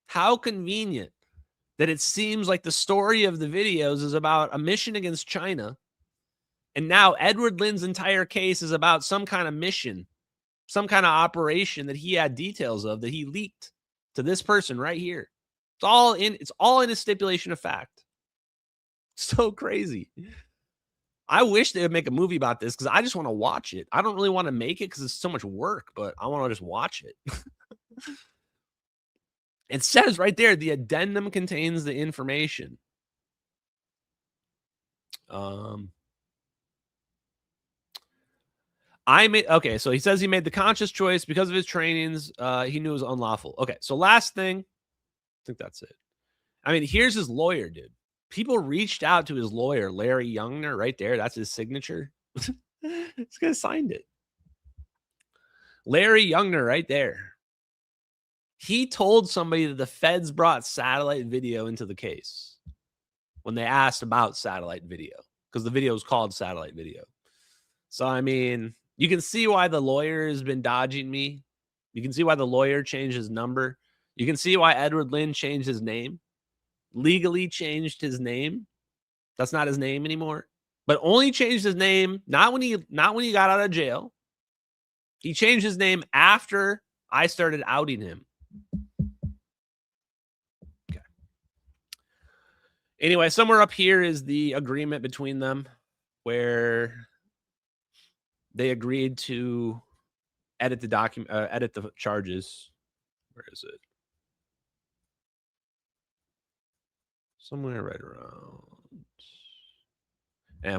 How convenient that it seems like the story of the videos is about a mission against China, and now Edward Lynn's entire case is about some kind of mission, some kind of operation that he had details of that he leaked to this person right here. It's all in a stipulation of fact. So crazy. I wish they would make a movie about this because I just want to watch it. I don't really want to make it because it's so much work, but I want to just watch it. It says right there, the addendum contains the information. Okay, so he says he made the conscious choice because of his trainings. He knew it was unlawful. Okay, so last thing, I think that's it. I mean, here's his lawyer, dude. People reached out to his lawyer, Larry Youngner, right there. That's his signature. This guy signed it. Larry Youngner, right there. He told somebody that the feds brought satellite video into the case when they asked about satellite video, because the video was called satellite video. So, I mean, you can see why the lawyer has been dodging me. You can see why the lawyer changed his number. You can see why Edward Lynn changed his name, legally changed his name. That's not his name anymore, but only changed his name not when he got out of jail. He changed his name after I started outing him. Okay. Anyway, somewhere up here is the agreement between them where they agreed to edit the document, edit the charges. Where is it? Somewhere right around.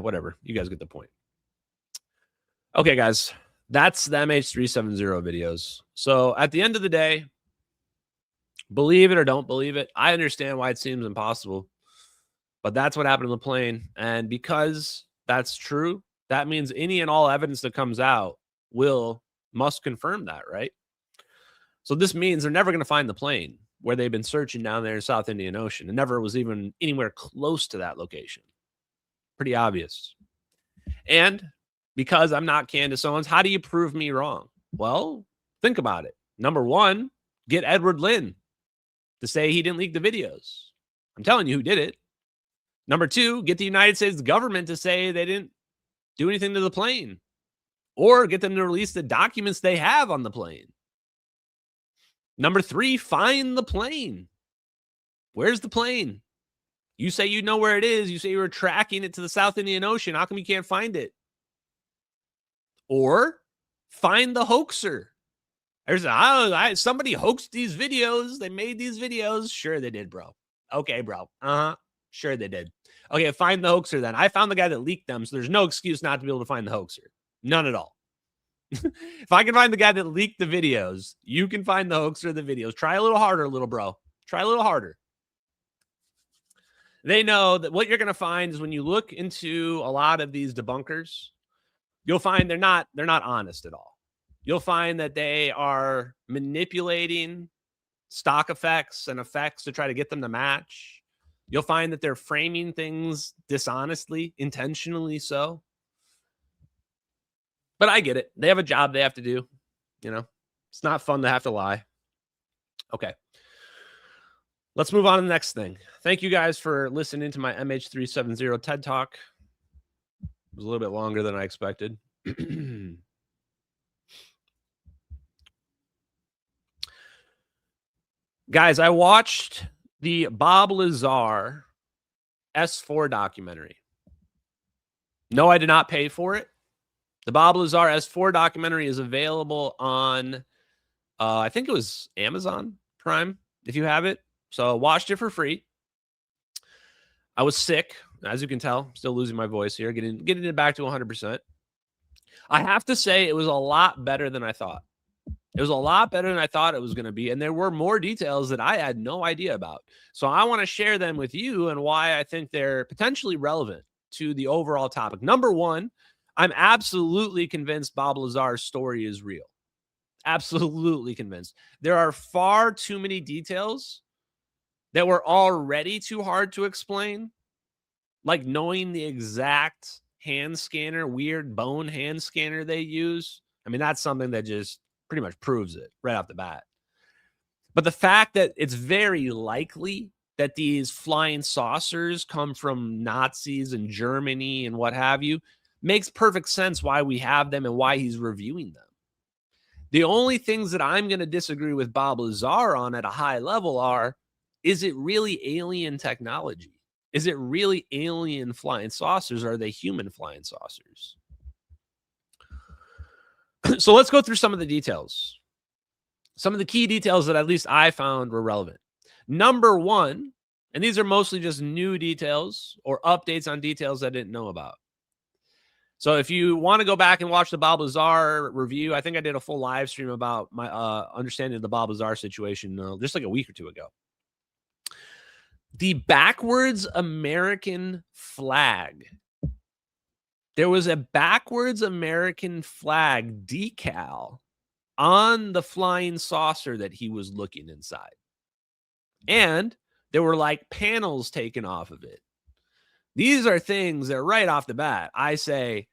Whatever. You guys get the point. Okay, guys. That's the MH370 videos. So at the end of the day, believe it or don't believe it, I understand why it seems impossible, but that's what happened on the plane. And because that's true, that means any and all evidence that comes out must confirm that, right? So this means they're never going to find the plane where they've been searching down there in South Indian Ocean. It never was even anywhere close to that location. Pretty obvious. And because I'm not Candace Owens, how do you prove me wrong? Well, think about it. Number one, get Edward Lynn to say he didn't leak the videos. I'm telling you who did it. Number two, get the United States government to say they didn't do anything to the plane, or get them to release the documents they have on the plane. Number three, find the plane. Where's the plane? You say you know where it is. You say you were tracking it to the South Indian Ocean. How come you can't find it? Or find the hoaxer. Somebody hoaxed these videos. They made these videos. Sure they did, bro. Okay, bro. Sure they did. Okay, find the hoaxer then. I found the guy that leaked them, so there's no excuse not to be able to find the hoaxer. None at all. If I can find the guy that leaked the videos, you can find the hoaxer of the videos. Try a little harder, little bro. Try a little harder. They know that what you're going to find is when you look into a lot of these debunkers, you'll find they're not honest at all. You'll find that they are manipulating stock effects and effects to try to get them to match. You'll find that they're framing things dishonestly, intentionally so. But I get it. They have a job they have to do. You know, it's not fun to have to lie. Okay. Let's move on to the next thing. Thank you guys for listening to my MH370 TED Talk. It was a little bit longer than I expected. Guys, I watched the Bob Lazar S4 documentary. No, I did not pay for it. The Bob Lazar S4 documentary is available on, I think it was Amazon Prime, if you have it. So I watched it for free. I was sick, as you can tell. Still losing my voice here, getting it back to 100%. I have to say it was a lot better than I thought. It was a lot better than I thought it was going to be, and there were more details that I had no idea about. So I want to share them with you and why I think they're potentially relevant to the overall topic. Number one, I'm absolutely convinced Bob Lazar's story is real. Absolutely convinced. There are far too many details that were already too hard to explain, like knowing the exact hand scanner, weird bone hand scanner they use. I mean, that's something that just pretty much proves it right off the bat. But the fact that it's very likely that these flying saucers come from Nazis in Germany and what have you makes perfect sense why we have them and why he's reviewing them. The only things that I'm going to disagree with Bob Lazar on at a high level are, is it really alien technology? Is it really alien flying saucers? Or are they human flying saucers? So let's go through some of the details. Some of the key details that at least I found were relevant. Number one, And these are mostly just new details or updates on details I didn't know about. So if you want to go back and watch the Bob Lazar review, I think I did a full live stream about my understanding of the Bob Lazar situation just like a week or two ago. The backwards American flag. There was a backwards American flag decal on the flying saucer that he was looking inside. And there were like panels taken off of it. These are things that right off the bat, I say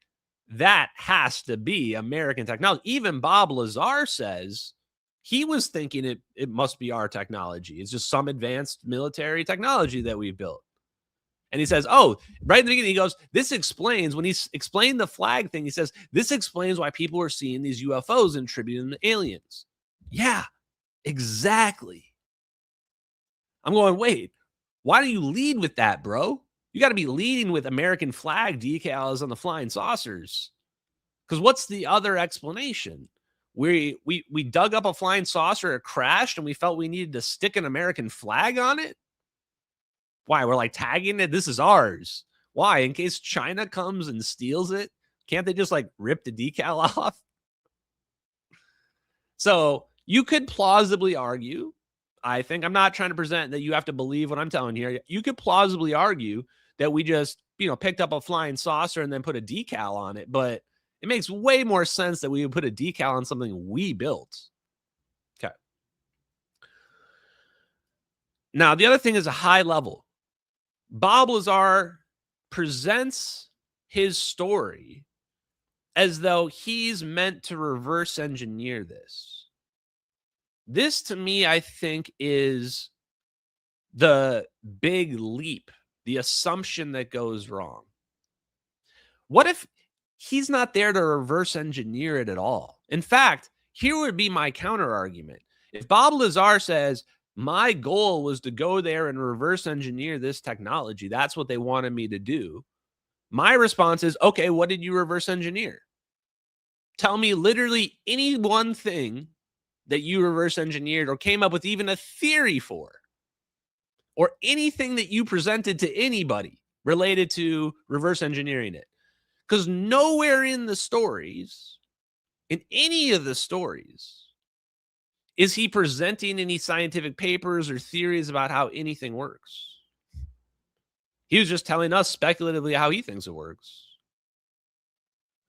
that has to be American technology. Even Bob Lazar says he was thinking it must be our technology. It's just some advanced military technology that we built. And he says, oh, right in the beginning, he goes, this explains, when he's explained the flag thing, he says, this explains why people are seeing these UFOs and attributing them to aliens. Yeah, exactly. I'm going, wait, why do you lead with that, bro? You got to be leading with American flag decals on the flying saucers. Because what's the other explanation? We dug up a flying saucer, it crashed, and we felt we needed to stick an American flag on it? Why? We're like tagging it? This is ours. Why? In case China comes and steals it? Can't they just like rip the decal off? So you could plausibly argue, I think, I'm not trying to present that you have to believe what I'm telling here. You could plausibly argue that we just, picked up a flying saucer and then put a decal on it. But it makes way more sense that we would put a decal on something we built. Okay. Now, the other thing is a high level. Bob Lazar presents his story as though he's meant to reverse engineer this. This, to me, I think, is the big leap, the assumption that goes wrong. What if he's not there to reverse engineer it at all? In fact, here would be my counter argument. If Bob Lazar says, my goal was to go there and reverse engineer this technology, that's what they wanted me to do, my response is, okay, what did you reverse engineer? Tell me literally any one thing that you reverse engineered or came up with even a theory for, or anything that you presented to anybody related to reverse engineering it. Because nowhere in the stories, in any of the stories, is he presenting any scientific papers or theories about how anything works. He was just telling us speculatively how he thinks it works.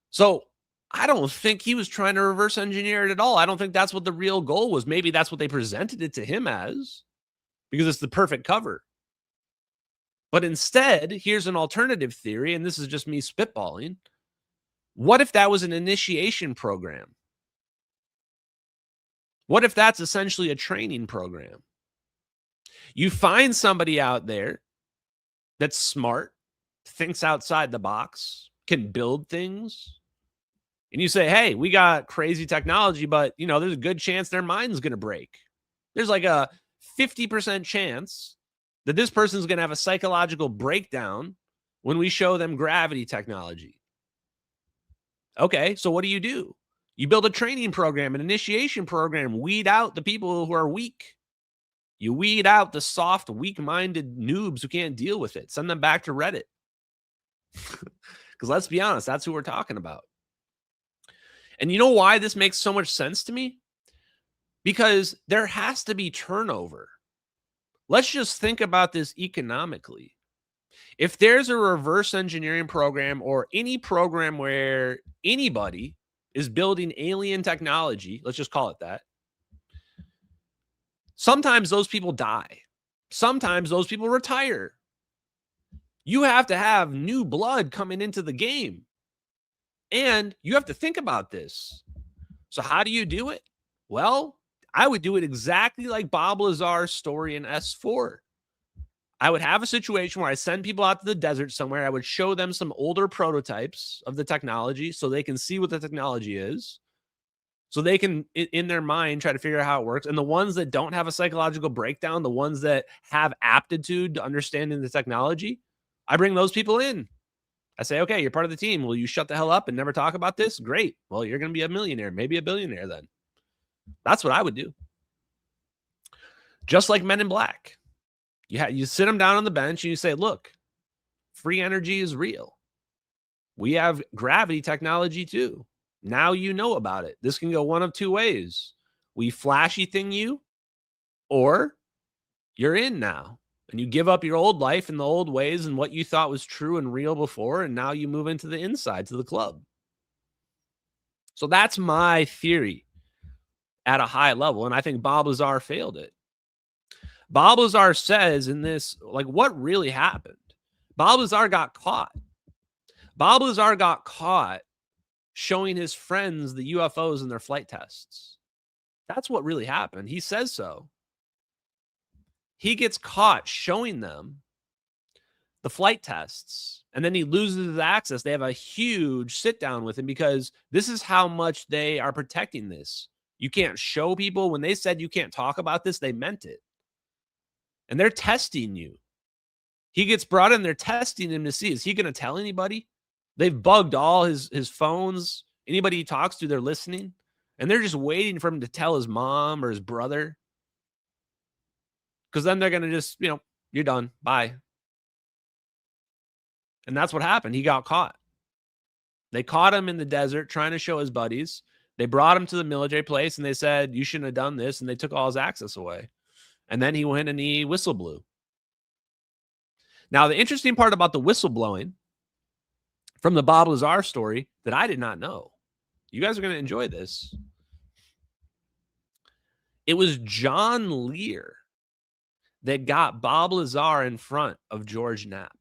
So I don't think he was trying to reverse engineer it at all. I don't think that's what the real goal was. Maybe that's what they presented it to him as, because it's the perfect cover. But instead, here's an alternative theory, and this is just me spitballing. What if that was an initiation program? What if that's essentially a training program? You find somebody out there that's smart, thinks outside the box, can build things, and you say, hey, we got crazy technology, but, there's a good chance their mind's going to break. There's like a 50% chance that this person's going to have a psychological breakdown when we show them gravity technology. Okay, so what do? You build a training program, an initiation program, weed out the people who are weak. You weed out the soft, weak-minded noobs who can't deal with it. Send them back to Reddit. Because let's be honest, that's who we're talking about. And you know why this makes so much sense to me? Because there has to be turnover. Let's just think about this economically. If there's a reverse engineering program or any program where anybody is building alien technology, let's just call it that, sometimes those people die. Sometimes those people retire. You have to have new blood coming into the game. And you have to think about this. So how do you do it? Well, I would do it exactly like Bob Lazar's story in S4. I would have a situation where I send people out to the desert somewhere. I would show them some older prototypes of the technology so they can see what the technology is. So they can, in their mind, try to figure out how it works. And the ones that don't have a psychological breakdown, the ones that have aptitude to understanding the technology, I bring those people in. I say, okay, you're part of the team. Will you shut the hell up and never talk about this? Great. Well, you're going to be a millionaire, maybe a billionaire then. That's what I would do. Just like Men in Black. You sit them down on the bench and you say, look, free energy is real. We have gravity technology too. Now you know about it. This can go one of two ways. We flashy thing you, or you're in now. And you give up your old life and the old ways and what you thought was true and real before, and now you move into the inside to the club. So that's my theory at a high level, and I think Bob Lazar failed it. Bob Lazar says in this, like, what really happened? Bob Lazar got caught. Bob Lazar got caught showing his friends the UFOs in their flight tests. That's what really happened. He says so. He gets caught showing them the flight tests, and then he loses his access. They have a huge sit down with him because this is how much they are protecting this. You can't show people. When they said you can't talk about this, they meant it. And they're testing you. He gets brought in. They're testing him to see, is he going to tell anybody? They've bugged all his phones. Anybody he talks to, they're listening. And they're just waiting for him to tell his mom or his brother. Because then they're going to just, you're done. Bye. And that's what happened. He got caught. They caught him in the desert trying to show his buddies. They brought him to the military place and they said, you shouldn't have done this. And they took all his access away. And then he went and he whistle blew. Now, the interesting part about the whistleblowing from the Bob Lazar story that I did not know, you guys are going to enjoy this. It was John Lear that got Bob Lazar in front of George Knapp.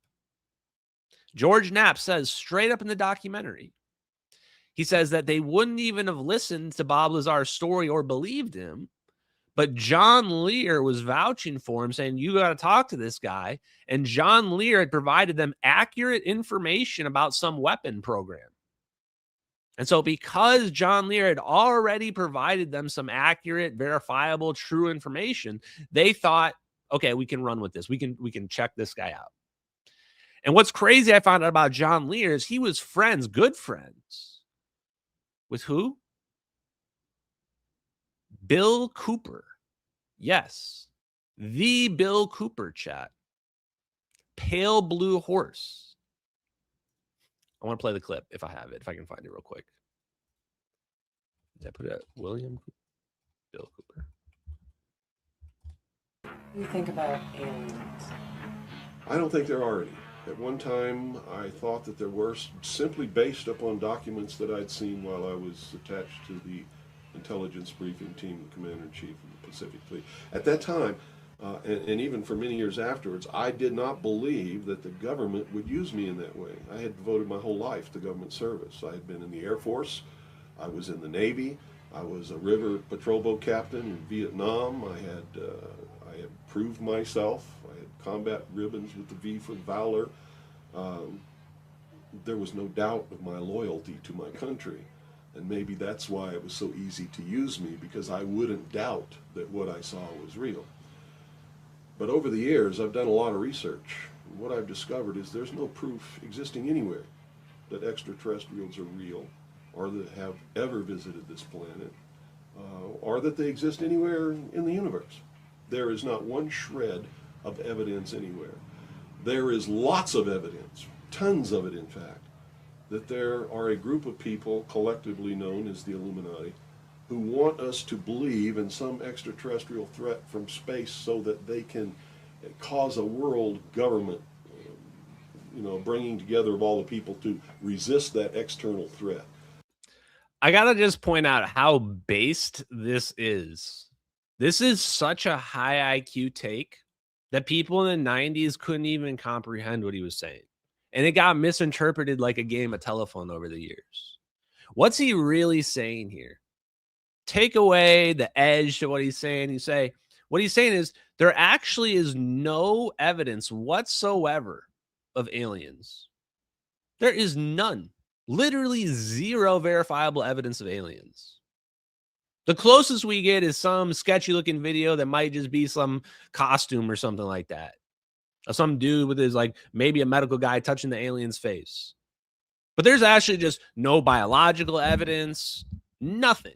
George Knapp says straight up in the documentary, he says that they wouldn't even have listened to Bob Lazar's story or believed him, but John Lear was vouching for him, saying, you got to talk to this guy. And John Lear had provided them accurate information about some weapon program. And so because John Lear had already provided them some accurate, verifiable, true information, they thought, okay, we can run with this. We can check this guy out. And what's crazy I found out about John Lear is he was friends, good friends, with who? Bill Cooper. Yes, the Bill Cooper, chat. Pale Blue Horse. I want to play the clip if I have it, if I can find it real quick. Did I put it at William? Bill Cooper. What do you think about aliens? I don't think there are any. At one time, I thought that there were, simply based upon documents that I'd seen while I was attached to the intelligence briefing team, the commander-in-chief of the Pacific Fleet. At that time, and even for many years afterwards, I did not believe that the government would use me in that way. I had devoted my whole life to government service. I had been in the Air Force, I was in the Navy, I was a river patrol boat captain in Vietnam. I had proved myself. I had combat ribbons with the V for Valor. There was no doubt of my loyalty to my country. And maybe that's why it was so easy to use me, because I wouldn't doubt that what I saw was real. But over the years, I've done a lot of research. And what I've discovered is there's no proof existing anywhere that extraterrestrials are real, or that have ever visited this planet, or that they exist anywhere in the universe. There is not one shred of evidence anywhere. There is lots of evidence, tons of it in fact, that there are a group of people collectively known as the Illuminati who want us to believe in some extraterrestrial threat from space so that they can cause a world government, bringing together of all the people to resist that external threat. I gotta just point out how based this is. This is such a high IQ take that people in the 90s couldn't even comprehend what he was saying. And it got misinterpreted like a game of telephone over the years. What's he really saying here? Take away the edge to what he's saying. What he's saying is there actually is no evidence whatsoever of aliens. There is none. Literally zero verifiable evidence of aliens. The closest we get is some sketchy looking video that might just be some costume or something like that. Of some dude with his, maybe a medical guy touching the alien's face. But there's actually just no biological evidence, nothing.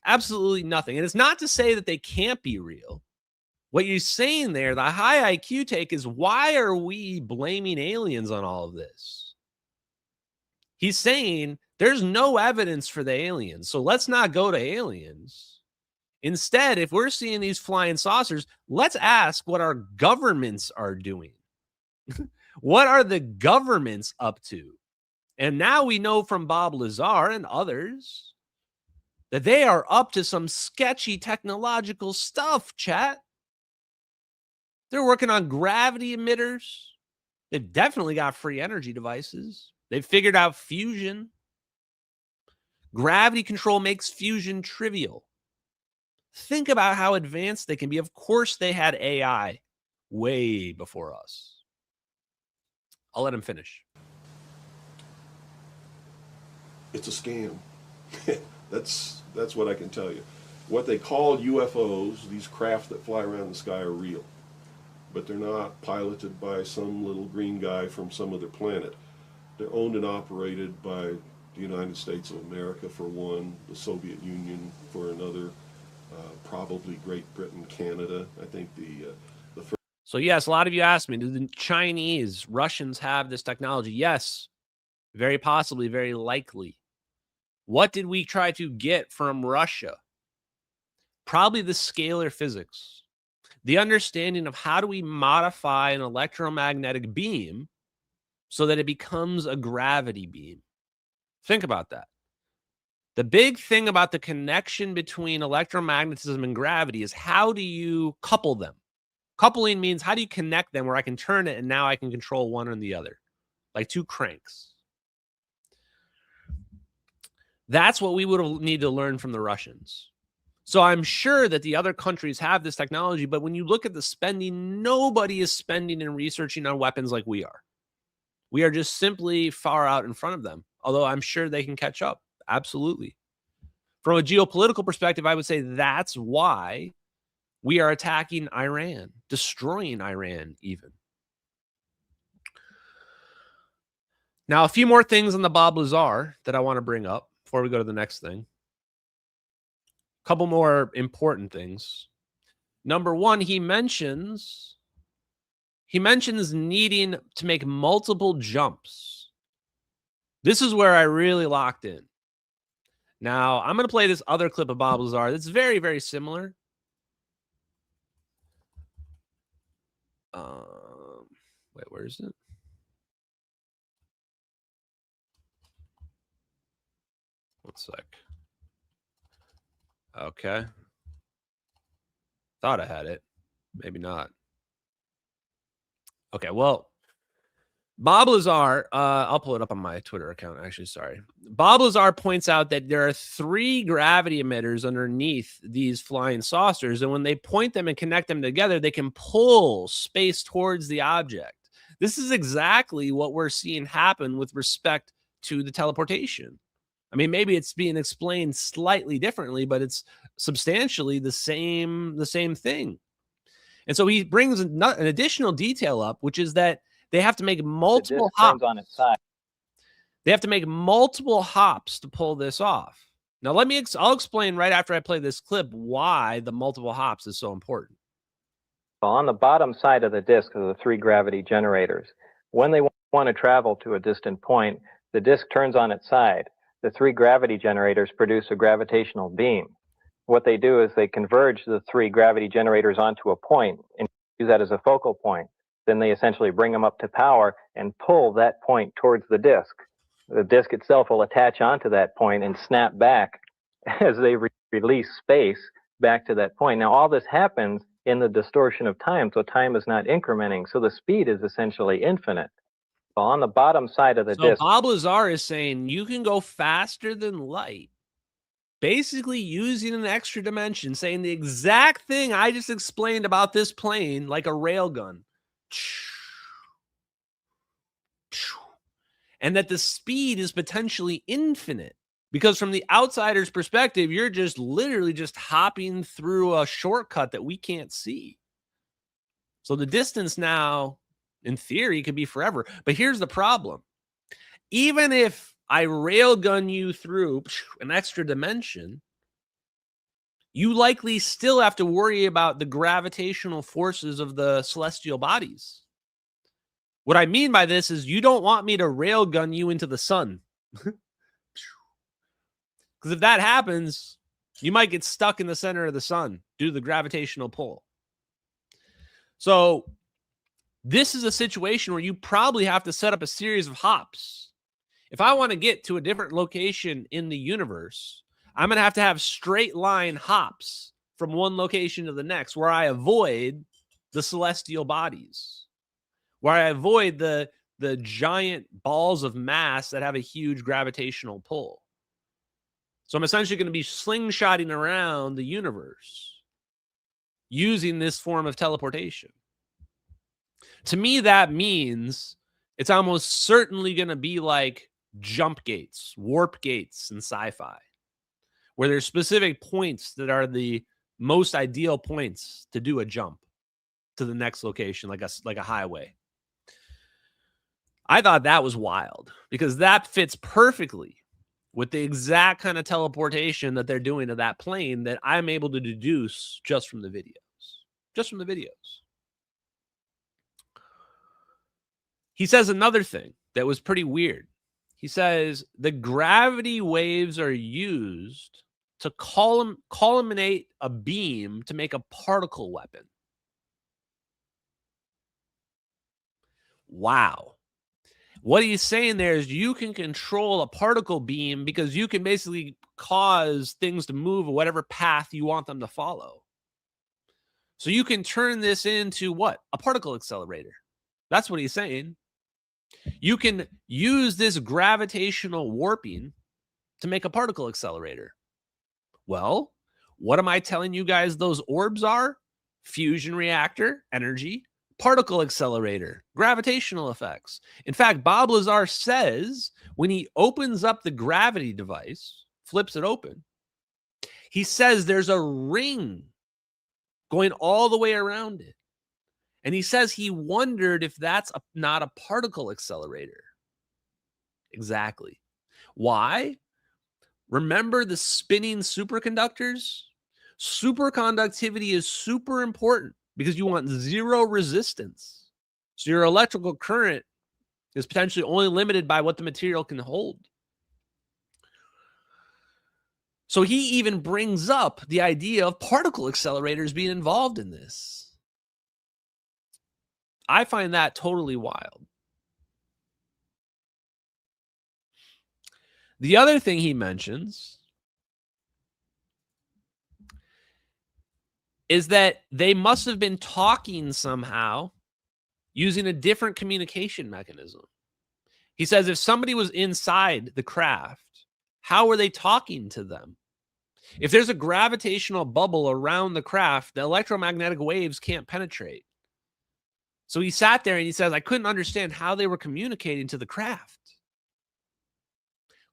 Absolutely nothing. And it's not to say that they can't be real. What you're saying there, the high IQ take, is why are we blaming aliens on all of this? He's saying there's no evidence for the aliens, so let's not go to aliens. Instead, if we're seeing these flying saucers, let's ask what our governments are doing. What are the governments up to? And now we know from Bob Lazar and others that they are up to some sketchy technological stuff, chat. They're working on gravity emitters. They've definitely got free energy devices. They've figured out fusion. Gravity control makes fusion trivial. Think about how advanced they can be. Of course, they had AI way before us. I'll let him finish. It's a scam. That's what I can tell you. What they call UFOs, these craft that fly around the sky, are real. But they're not piloted by some little green guy from some other planet. They're owned and operated by the United States of America for one, the Soviet Union for another, probably Great Britain, Canada. I think the first. So yes, a lot of you asked me, do the Chinese, Russians have this technology? Yes, very possibly, very likely. What did we try to get from Russia? Probably the scalar physics, the understanding of how do we modify an electromagnetic beam so that it becomes a gravity beam. Think about that. The big thing about the connection between electromagnetism and gravity is how do you couple them? Coupling means how do you connect them where I can turn it and now I can control one or the other, like two cranks. That's what we would need to learn from the Russians. So I'm sure that the other countries have this technology, but when you look at the spending, nobody is spending and researching on weapons like we are. We are just simply far out in front of them, although I'm sure they can catch up. Absolutely. From a geopolitical perspective, I would say that's why we are attacking Iran, destroying Iran even. Now, a few more things on the Bob Lazar that I want to bring up before we go to the next thing. A couple more important things. Number one, he mentions needing to make multiple jumps. This is where I really locked in. Now, I'm going to play this other clip of Bob Lazar that's very, very similar. Wait, where is it? One sec. Okay. Thought I had it. Maybe not. Okay, well, Bob Lazar, I'll pull it up on my Twitter account, actually, sorry. Bob Lazar points out that there are 3 gravity emitters underneath these flying saucers, and when they point them and connect them together, they can pull space towards the object. This is exactly what we're seeing happen with respect to the teleportation. I mean, maybe it's being explained slightly differently, but it's substantially the same thing. And so he brings an additional detail up, which is that they have to make multiple hops on its side. They have to make multiple hops to pull this off. Now, I'll explain right after I play this clip why the multiple hops is so important. Well, on the bottom side of the disk are the 3 gravity generators. When they want to travel to a distant point, the disk turns on its side. The 3 gravity generators produce a gravitational beam. What they do is they converge the 3 gravity generators onto a point and use that as a focal point. Then they essentially bring them up to power and pull that point towards the disk. The disk itself will attach onto that point and snap back as they release space back to that point. Now, all this happens in the distortion of time, so time is not incrementing. So the speed is essentially infinite. So on the bottom side of the disk. So Bob Lazar is saying you can go faster than light, basically using an extra dimension, saying the exact thing I just explained about this plane, like a railgun. And that the speed is potentially infinite, because from the outsider's perspective, you're just literally just hopping through a shortcut that we can't see. So the distance now, in theory, could be forever. But here's the problem. Even if I railgun you through an extra dimension, you likely still have to worry about the gravitational forces of the celestial bodies. What I mean by this is you don't want me to railgun you into the sun. Because if that happens, you might get stuck in the center of the sun due to the gravitational pull. So this is a situation where you probably have to set up a series of hops. If I want to get to a different location in the universe, I'm going to have straight line hops from one location to the next where I avoid the celestial bodies, where I avoid the giant balls of mass that have a huge gravitational pull. So I'm essentially going to be slingshotting around the universe using this form of teleportation. To me, that means it's almost certainly going to be like jump gates, warp gates in sci-fi, where there's specific points that are the most ideal points to do a jump to the next location, like a highway. I thought that was wild because that fits perfectly with the exact kind of teleportation that they're doing to that plane that I'm able to deduce just from the videos. He says another thing that was pretty weird. He says the gravity waves are used to culminate a beam to make a particle weapon. Wow. What he's saying there is you can control a particle beam because you can basically cause things to move whatever path you want them to follow. So you can turn this into what? A particle accelerator. That's what he's saying. You can use this gravitational warping to make a particle accelerator. Well, what am I telling you guys those orbs are? Fusion reactor, energy, particle accelerator, gravitational effects. In fact, Bob Lazar says when he opens up the gravity device, flips it open, he says there's a ring going all the way around it. And he says he wondered if that's not a particle accelerator. Exactly. Why? Remember the spinning superconductors? Superconductivity is super important because you want zero resistance. So your electrical current is potentially only limited by what the material can hold. So he even brings up the idea of particle accelerators being involved in this. I find that totally wild. The other thing he mentions is that they must have been talking somehow using a different communication mechanism. He says if somebody was inside the craft, how are they talking to them? If there's a gravitational bubble around the craft, the electromagnetic waves can't penetrate. So he sat there and he says, I couldn't understand how they were communicating to the craft.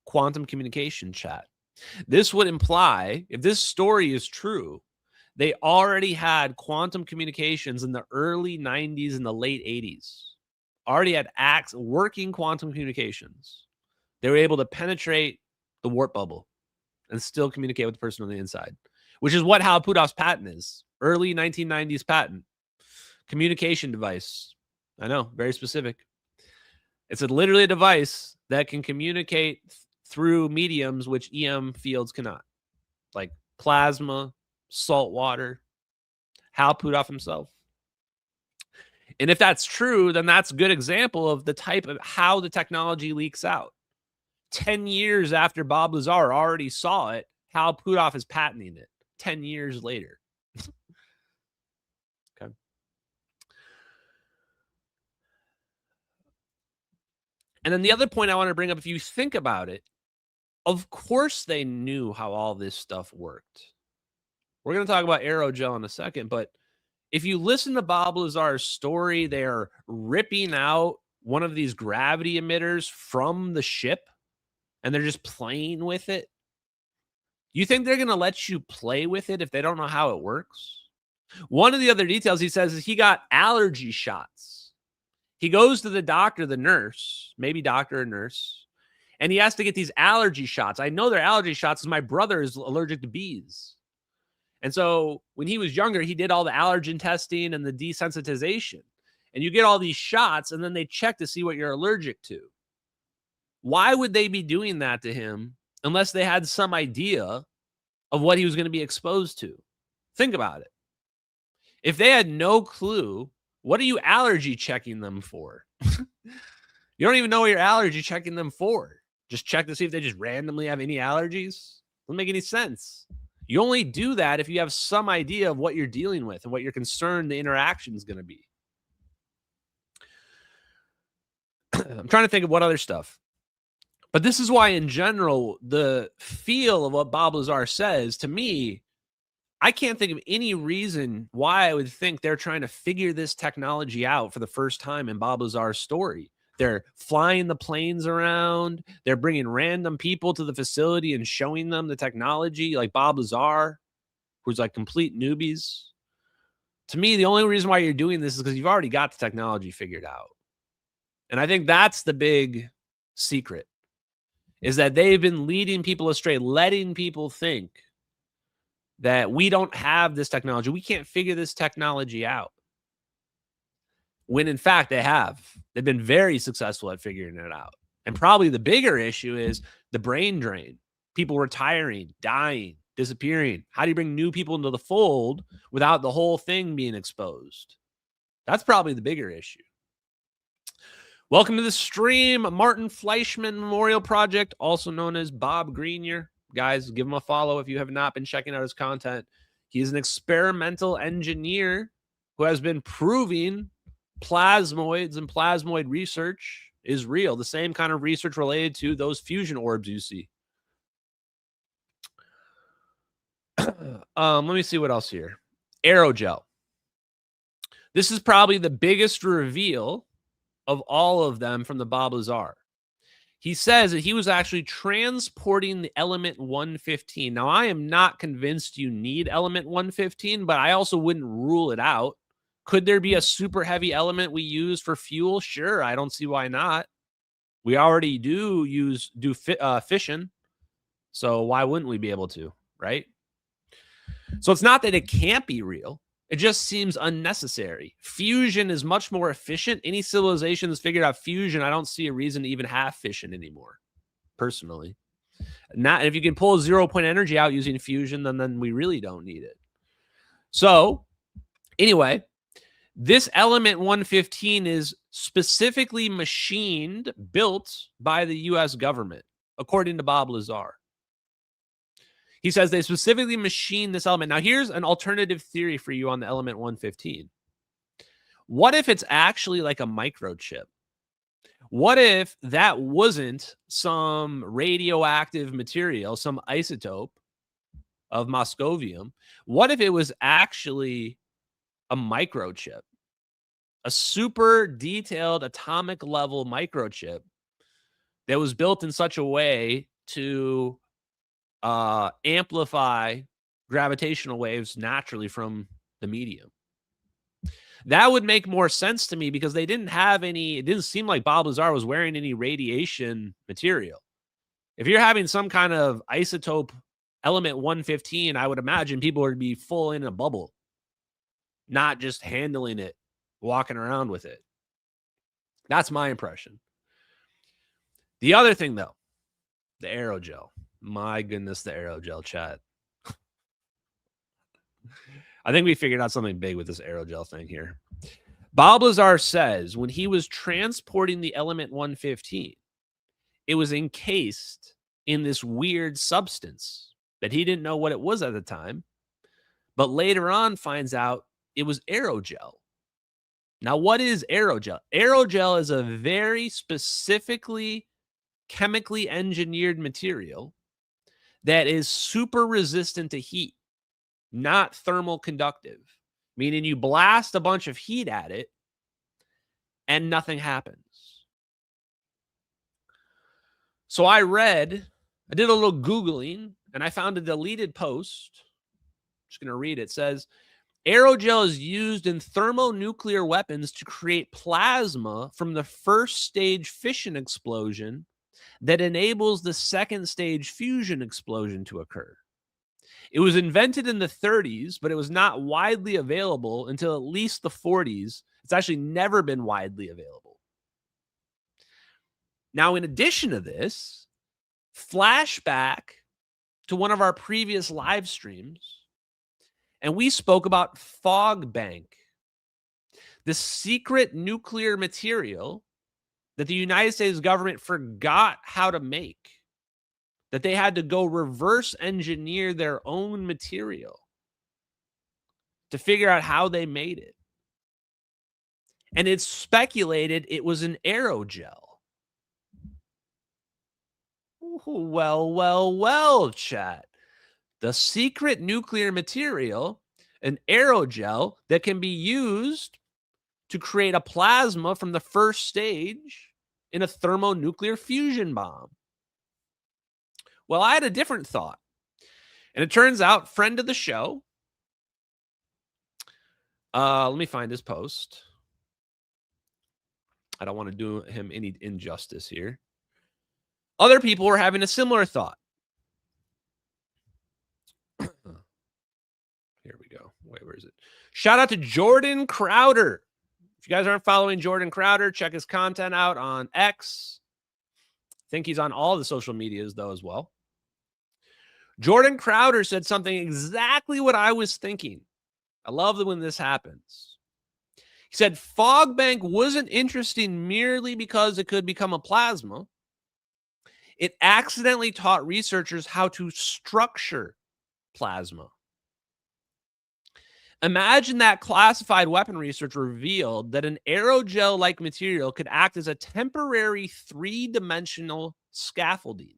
Quantum communication, chat. This would imply, if this story is true, they already had quantum communications in the early 90s and the late 80s. Already had working quantum communications. They were able to penetrate the warp bubble and still communicate with the person on the inside, which is what Hal Puthoff's patent is. Early 1990s patent. Communication device. I know, very specific. It's literally a device that can communicate through mediums which EM fields cannot, like plasma, salt water. Hal Puthoff himself. And if that's true, then that's a good example of the type of how the technology leaks out. 10 years after Bob Lazar already saw it, Hal Puthoff is patenting it 10 years later. Okay. And then the other point I want to bring up, if you think about it, of course they knew how all this stuff worked. We're going to talk about aerogel in a second, but if you listen to Bob Lazar's story, they're ripping out one of these gravity emitters from the ship and they're just playing with it. You think they're going to let you play with it if they don't know how it works? One of the other details he says is he got allergy shots. He goes to the doctor, the nurse, maybe doctor or nurse, and he has to get these allergy shots. I know they're allergy shots because my brother is allergic to bees. And so when he was younger, he did all the allergen testing and the desensitization. And you get all these shots, and then they check to see what you're allergic to. Why would they be doing that to him unless they had some idea of what he was going to be exposed to? Think about it. If they had no clue, what are you allergy checking them for? You don't even know what you're allergy checking them for. Just check to see if they just randomly have any allergies. Doesn't make any sense. You only do that if you have some idea of what you're dealing with and what you're concerned the interaction is going to be. I'm trying to think of what other stuff. But this is why, in general, the feel of what Bob Lazar says, to me, I can't think of any reason why I would think they're trying to figure this technology out for the first time in Bob Lazar's story. They're flying the planes around. They're bringing random people to the facility and showing them the technology, like Bob Lazar, who's like complete newbies. To me, the only reason why you're doing this is because you've already got the technology figured out. And I think that's the big secret, is that they've been leading people astray, letting people think that we don't have this technology. We can't figure this technology out. When in fact they have. They've been very successful at figuring it out. And probably the bigger issue is the brain drain. People retiring, dying, disappearing. How do you bring new people into the fold without the whole thing being exposed? That's probably the bigger issue. Welcome to the stream, Martin Fleischman Memorial Project, also known as Bob Greenyer. Guys, give him a follow if you have not been checking out his content. He's an experimental engineer who has been proving plasmoids and plasmoid research is real. The same kind of research related to those fusion orbs you see. Let me see what else here. Aerogel. This is probably the biggest reveal of all of them from the Bob Lazar. He says that he was actually transporting the element 115. Now, I am not convinced you need element 115, but I also wouldn't rule it out. Could there be a super heavy element we use for fuel? Sure, I don't see why not. We already do fission, so why wouldn't we be able to, right? So it's not that it can't be real. It just seems unnecessary. Fusion is much more efficient. Any civilization that's figured out fusion, I don't see a reason to even have fission anymore, personally. Not if you can pull 0-point energy out using fusion, then we really don't need it. So, anyway, this element 115 is specifically machined, built by the U.S. government, according to Bob Lazar. He says they specifically machined this element. Now, here's an alternative theory for you on the element 115. What if it's actually like a microchip? What if that wasn't some radioactive material, some isotope of moscovium? What if it was actually a microchip, a super detailed atomic level microchip that was built in such a way to amplify gravitational waves naturally from the medium? That would make more sense to me, because they didn't have any, it didn't seem like Bob Lazar was wearing any radiation material. If you're having some kind of isotope element 115, I would imagine people would be full in a bubble, not just handling it, walking around with it. That's my impression. The other thing, though, the aerogel. My goodness, the aerogel, chat. I think we figured out something big with this aerogel thing here. Bob Lazar says when he was transporting the element 115, it was encased in this weird substance that he didn't know what it was at the time, but later on finds out it was aerogel. Now, what is aerogel? Aerogel is a very specifically chemically engineered material that is super resistant to heat, not thermal conductive, meaning you blast a bunch of heat at it and nothing happens. So I did a little Googling, and I found a deleted post. I'm just going to read it. It says, aerogel is used in thermonuclear weapons to create plasma from the first stage fission explosion that enables the second stage fusion explosion to occur. It was invented in the 30s, but it was not widely available until at least the 40s. It's actually never been widely available. Now, in addition to this, flashback to one of our previous live streams, and we spoke about Fogbank, the secret nuclear material that the United States government forgot how to make, that they had to go reverse engineer their own material to figure out how they made it. And it's speculated it was an aerogel. Well, chat. The secret nuclear material, an aerogel that can be used to create a plasma from the first stage in a thermonuclear fusion bomb. Well, I had a different thought. And it turns out, friend of the show, let me find his post. I don't want to do him any injustice here. Other people were having a similar thought. Here we go. Wait, where is it? Shout out to Jordan Crowder. If you guys aren't following Jordan Crowder, check his content out on X. I think he's on all the social medias, though, as well. Jordan Crowder said something exactly what I was thinking. I love when this happens. He said Fogbank wasn't interesting merely because it could become a plasma. It accidentally taught researchers how to structure plasma. Imagine that classified weapon research revealed that an aerogel-like material could act as a temporary three-dimensional scaffolding.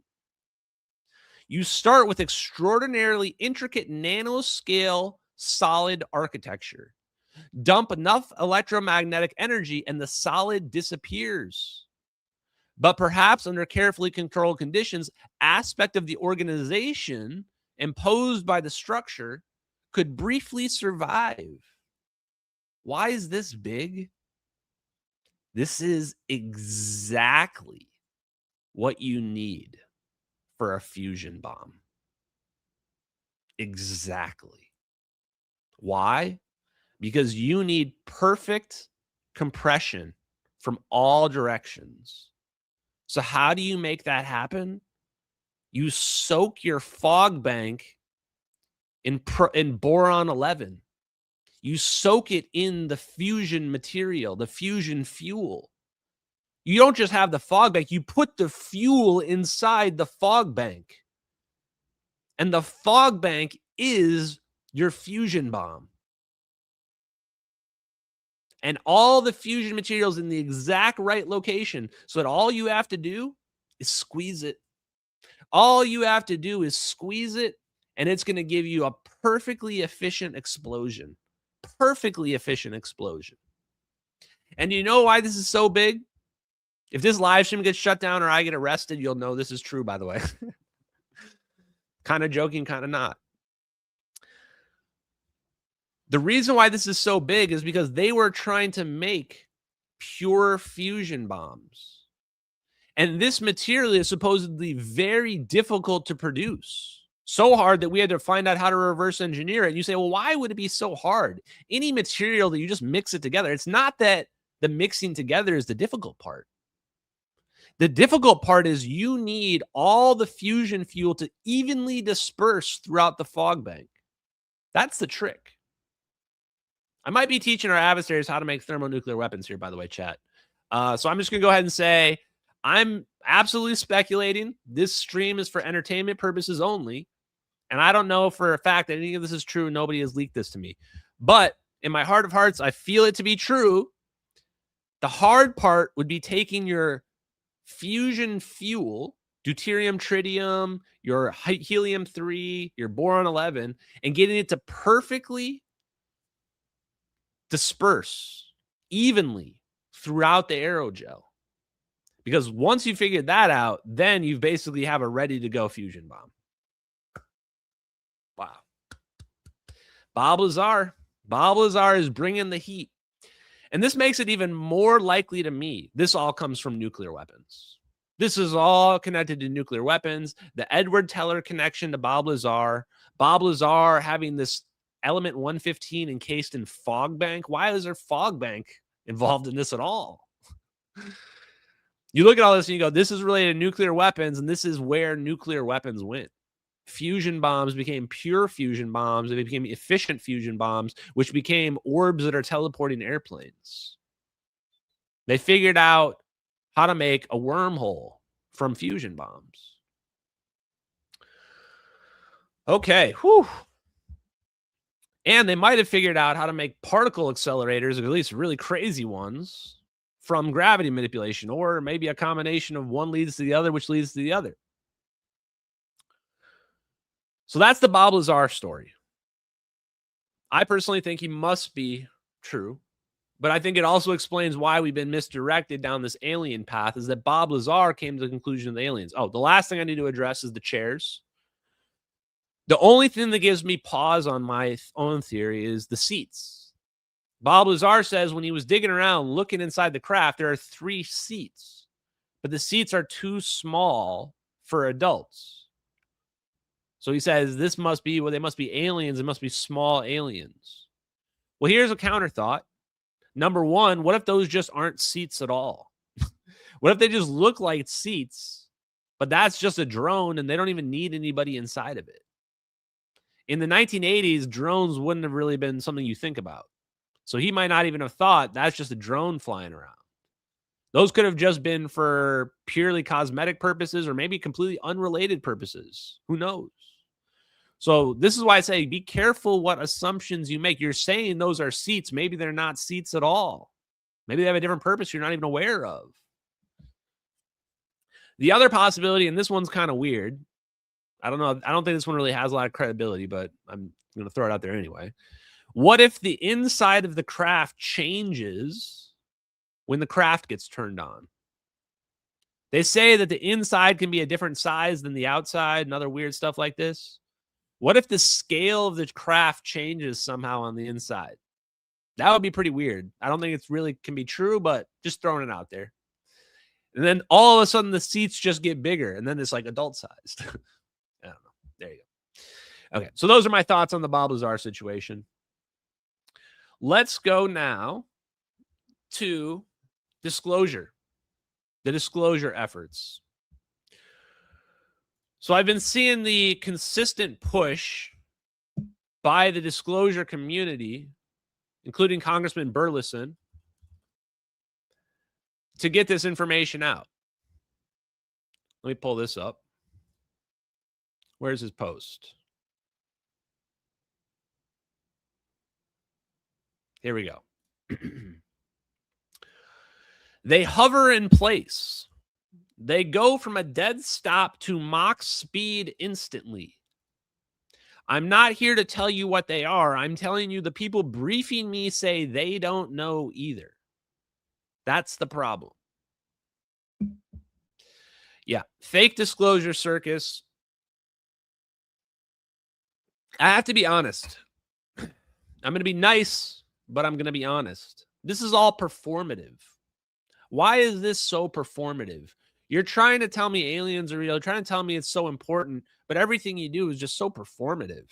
You start with extraordinarily intricate nanoscale solid architecture. Dump enough electromagnetic energy and the solid disappears. But perhaps under carefully controlled conditions, aspect of the organization imposed by the structure could briefly survive. Why is this big? This is exactly what you need for a fusion bomb. Exactly. Why? Because you need perfect compression from all directions. So how do you make that happen? You soak your Fogbank in boron 11. You soak it in the fusion material, the fusion fuel. You don't just have the Fogbank, you put the fuel inside the Fogbank. And the Fogbank is your fusion bomb. And all the fusion materials in the exact right location, so that all you have to do is squeeze it. All you have to do is squeeze it, and it's going to give you a perfectly efficient explosion. Perfectly efficient explosion. And you know why this is so big? If this live stream gets shut down or I get arrested, you'll know this is true, by the way. Kind of joking, kind of not. The reason why this is so big is because they were trying to make pure fusion bombs. And this material is supposedly very difficult to produce. So hard that we had to find out how to reverse engineer it. And you say, well, why would it be so hard? Any material that you just mix it together. It's not that the mixing together is the difficult part. The difficult part is you need all the fusion fuel to evenly disperse throughout the Fogbank. That's the trick. I might be teaching our adversaries how to make thermonuclear weapons here, by the way, chat. So I'm just going to go ahead and say I'm absolutely speculating. This stream is for entertainment purposes only. And I don't know for a fact that any of this is true. Nobody has leaked this to me. But in my heart of hearts, I feel it to be true. The hard part would be taking your fusion fuel, deuterium, tritium, your helium-3, your boron-11, and getting it to perfectly disperse evenly throughout the aerogel. Because once you figured that out, then you basically have a ready-to-go fusion bomb. Wow. Bob Lazar. Bob Lazar is bringing the heat. And this makes it even more likely to me. This all comes from nuclear weapons. This is all connected to nuclear weapons. The Edward Teller connection to Bob Lazar. Bob Lazar having this Element 115 encased in Fogbank. Why is there Fogbank involved in this at all? You look at all this and you go, this is related to nuclear weapons, and this is where nuclear weapons went. Fusion bombs became pure fusion bombs. They became efficient fusion bombs, which became orbs that are teleporting airplanes. They figured out how to make a wormhole from fusion bombs. Okay. Whew. And they might have figured out how to make particle accelerators, or at least really crazy ones, from gravity manipulation, or maybe a combination of one leads to the other, which leads to the other. So that's the Bob Lazar story. I personally think he must be true, but I think it also explains why we've been misdirected down this alien path, is that Bob Lazar came to the conclusion of the aliens. Oh, the last thing I need to address is the chairs. The only thing that gives me pause on my own theory is the seats. Bob Lazar says when he was digging around looking inside the craft, there are 3 seats, but the seats are too small for adults. So he says this must be, well, they must be aliens. It must be small aliens. Well, here's a counter thought. Number one, what if those just aren't seats at all? What if they just look like seats, but that's just a drone and they don't even need anybody inside of it? In the 1980s, drones wouldn't have really been something you think about. So he might not even have thought that's just a drone flying around. Those could have just been for purely cosmetic purposes or maybe completely unrelated purposes. Who knows? So this is why I say be careful what assumptions you make. You're saying those are seats. Maybe they're not seats at all. Maybe they have a different purpose you're not even aware of. The other possibility, and this one's kind of weird. I don't know. I don't think this one really has a lot of credibility, but I'm going to throw it out there anyway. What if the inside of the craft changes when the craft gets turned on? They say that the inside can be a different size than the outside and other weird stuff like this. What if the scale of the craft changes somehow on the inside? That would be pretty weird. I don't think it's really can be true, but just throwing it out there. And then all of a sudden the seats just get bigger and then it's like adult sized. I don't know. There you go. Okay. So those are my thoughts on the Bob Lazar situation. Let's go now to disclosure, the disclosure efforts. So I've been seeing the consistent push by the disclosure community, including Congressman Burlison, to get this information out. Let me pull this up. Where's his post? Here we go. They hover in place. They go from a dead stop to Mach speed instantly. I'm not here to tell you what they are. I'm telling you the people briefing me say they don't know either. That's the problem. Yeah, fake disclosure circus. I have to be honest. I'm going to be nice, but I'm going to be honest. This is all performative. Why is this so performative? You're trying to tell me aliens are real. You're trying to tell me it's so important, but everything you do is just so performative.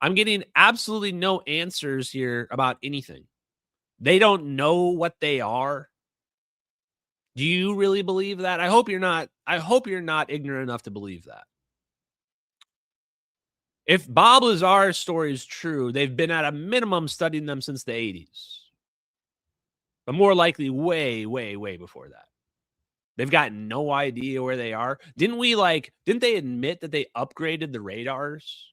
I'm getting absolutely no answers here about anything. They don't know what they are. Do you really believe that? I hope you're not ignorant enough to believe that. If Bob Lazar's story is true, they've been at a minimum studying them since the 80s. But more likely way, way, way before that. They've got no idea where they are. Didn't they admit that they upgraded the radars?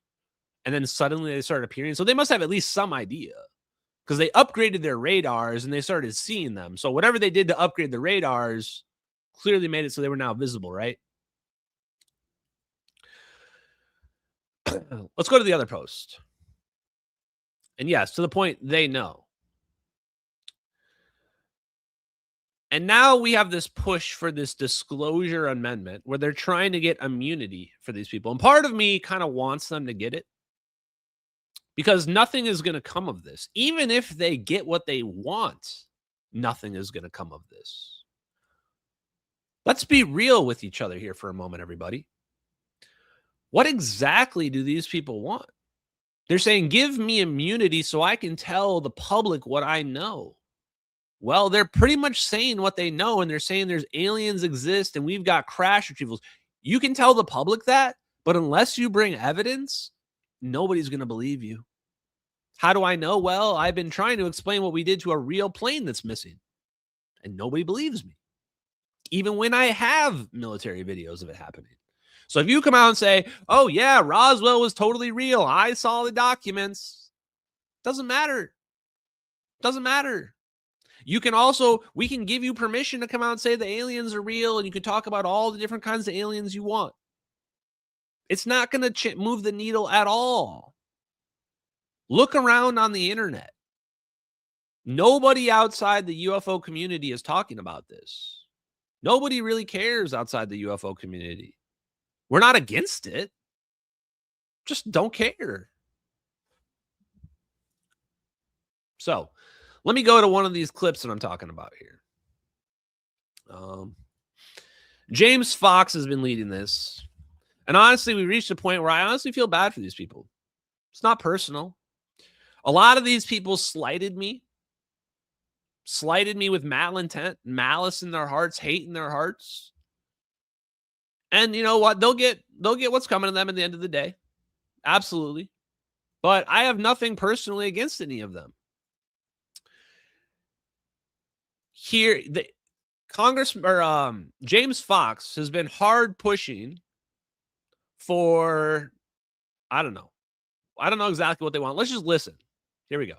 And then suddenly they started appearing. So they must have at least some idea. Because they upgraded their radars and they started seeing them. So whatever they did to upgrade the radars clearly made it so they were now visible, right? Let's go to the other post. And yes, to the point, they know. And now we have this push for this disclosure amendment where they're trying to get immunity for these people. And part of me kind of wants them to get it because nothing is going to come of this. Even if they get what they want, nothing is going to come of this. Let's be real with each other here for a moment, everybody. What exactly do these people want? They're saying, give me immunity so I can tell the public what I know. Well, they're pretty much saying what they know, and they're saying there's aliens exist and we've got crash retrievals. You can tell the public that, but unless you bring evidence, nobody's going to believe you. How do I know? Well, I've been trying to explain what we did to a real plane that's missing, and nobody believes me, even when I have military videos of it happening. So if you come out and say, oh, yeah, Roswell was totally real, I saw the documents, doesn't matter. Doesn't matter. You can also, we can give you permission to come out and say the aliens are real, and you can talk about all the different kinds of aliens you want. It's not going to move the needle at all. Look around on the internet. Nobody outside the UFO community is talking about this. Nobody really cares outside the UFO community. We're not against it. Just don't care. So, let me go to one of these clips that I'm talking about here. James Fox has been leading this. And honestly, we reached a point where I honestly feel bad for these people. It's not personal. A lot of these people slighted me with malintent, malice in their hearts, hate in their hearts. And you know what? They'll get what's coming to them at the end of the day. Absolutely. But I have nothing personally against any of them. Here, the Congressman or James Fox has been hard pushing for, I don't know exactly what they want. Let's just listen. Here we go.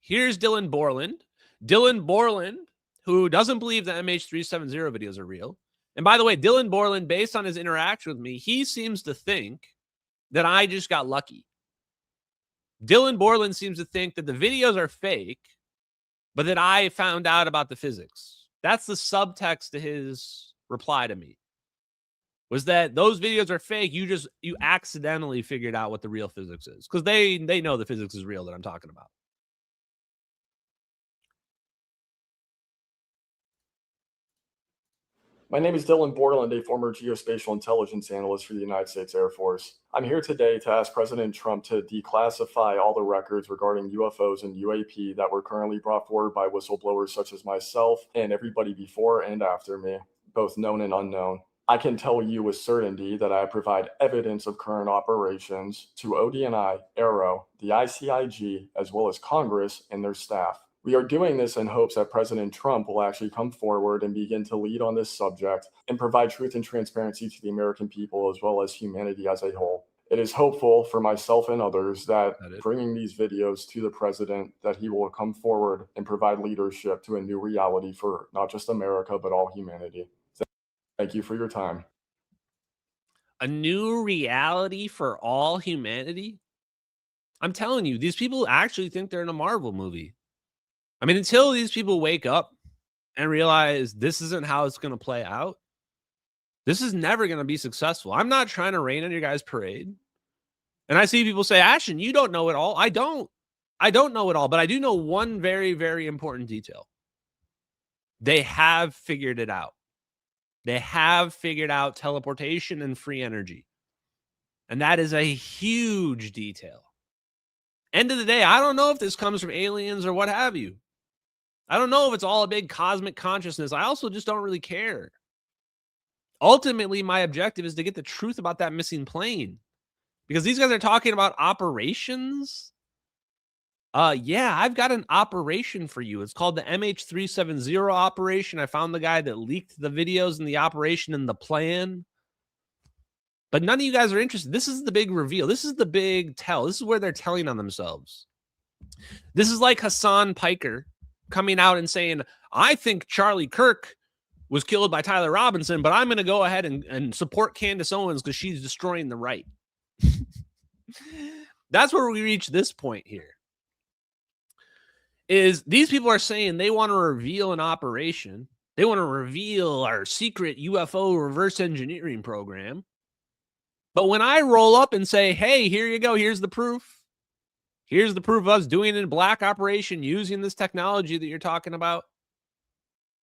Here's Dylan Borland. Dylan Borland, who doesn't believe the MH370 videos are real. And by the way, Dylan Borland, based on his interaction with me, he seems to think that I just got lucky. Dylan Borland seems to think that the videos are fake, but that I found out about the physics. That's the subtext to his reply to me. Was that those videos are fake. You accidentally figured out what the real physics is. Because they know the physics is real that I'm talking about. My name is Dylan Borland, a former geospatial intelligence analyst for the United States Air Force. I'm here today to ask President Trump to declassify all the records regarding UFOs and UAP that were currently brought forward by whistleblowers such as myself and everybody before and after me, both known and unknown. I can tell you with certainty that I provide evidence of current operations to ODNI, Aero, the ICIG, as well as Congress and their staff. We are doing this in hopes that President Trump will actually come forward and begin to lead on this subject and provide truth and transparency to the American people as well as humanity as a whole. It is hopeful for myself and others that bringing these videos to the president, that he will come forward and provide leadership to a new reality for not just America, but all humanity. Thank you for your time. A new reality for all humanity? I'm telling you, these people actually think they're in a Marvel movie. I mean, until these people wake up and realize this isn't how it's going to play out, this is never going to be successful. I'm not trying to rain on your guys' parade. And I see people say, Ashton, you don't know it all. I don't know it all, but I do know one very, very important detail. They have figured it out. They have figured out teleportation and free energy. And that is a huge detail. End of the day, I don't know if this comes from aliens or what have you. I don't know if it's all a big cosmic consciousness. I also just don't really care. Ultimately, my objective is to get the truth about that missing plane. Because these guys are talking about operations. Yeah, I've got an operation for you. It's called the MH370 operation. I found the guy that leaked the videos and the operation and the plan. But none of you guys are interested. This is the big reveal. This is the big tell. This is where they're telling on themselves. This is like Hassan Piker coming out and saying, I think Charlie Kirk was killed by Tyler Robinson, but I'm going to go ahead and support Candace Owens because she's destroying the right. That's where we reach this point here. Is these people are saying they want to reveal an operation. They want to reveal our secret UFO reverse engineering program. But when I roll up and say, hey, here you go, here's the proof. Here's the proof of us doing it in black operation using this technology that you're talking about.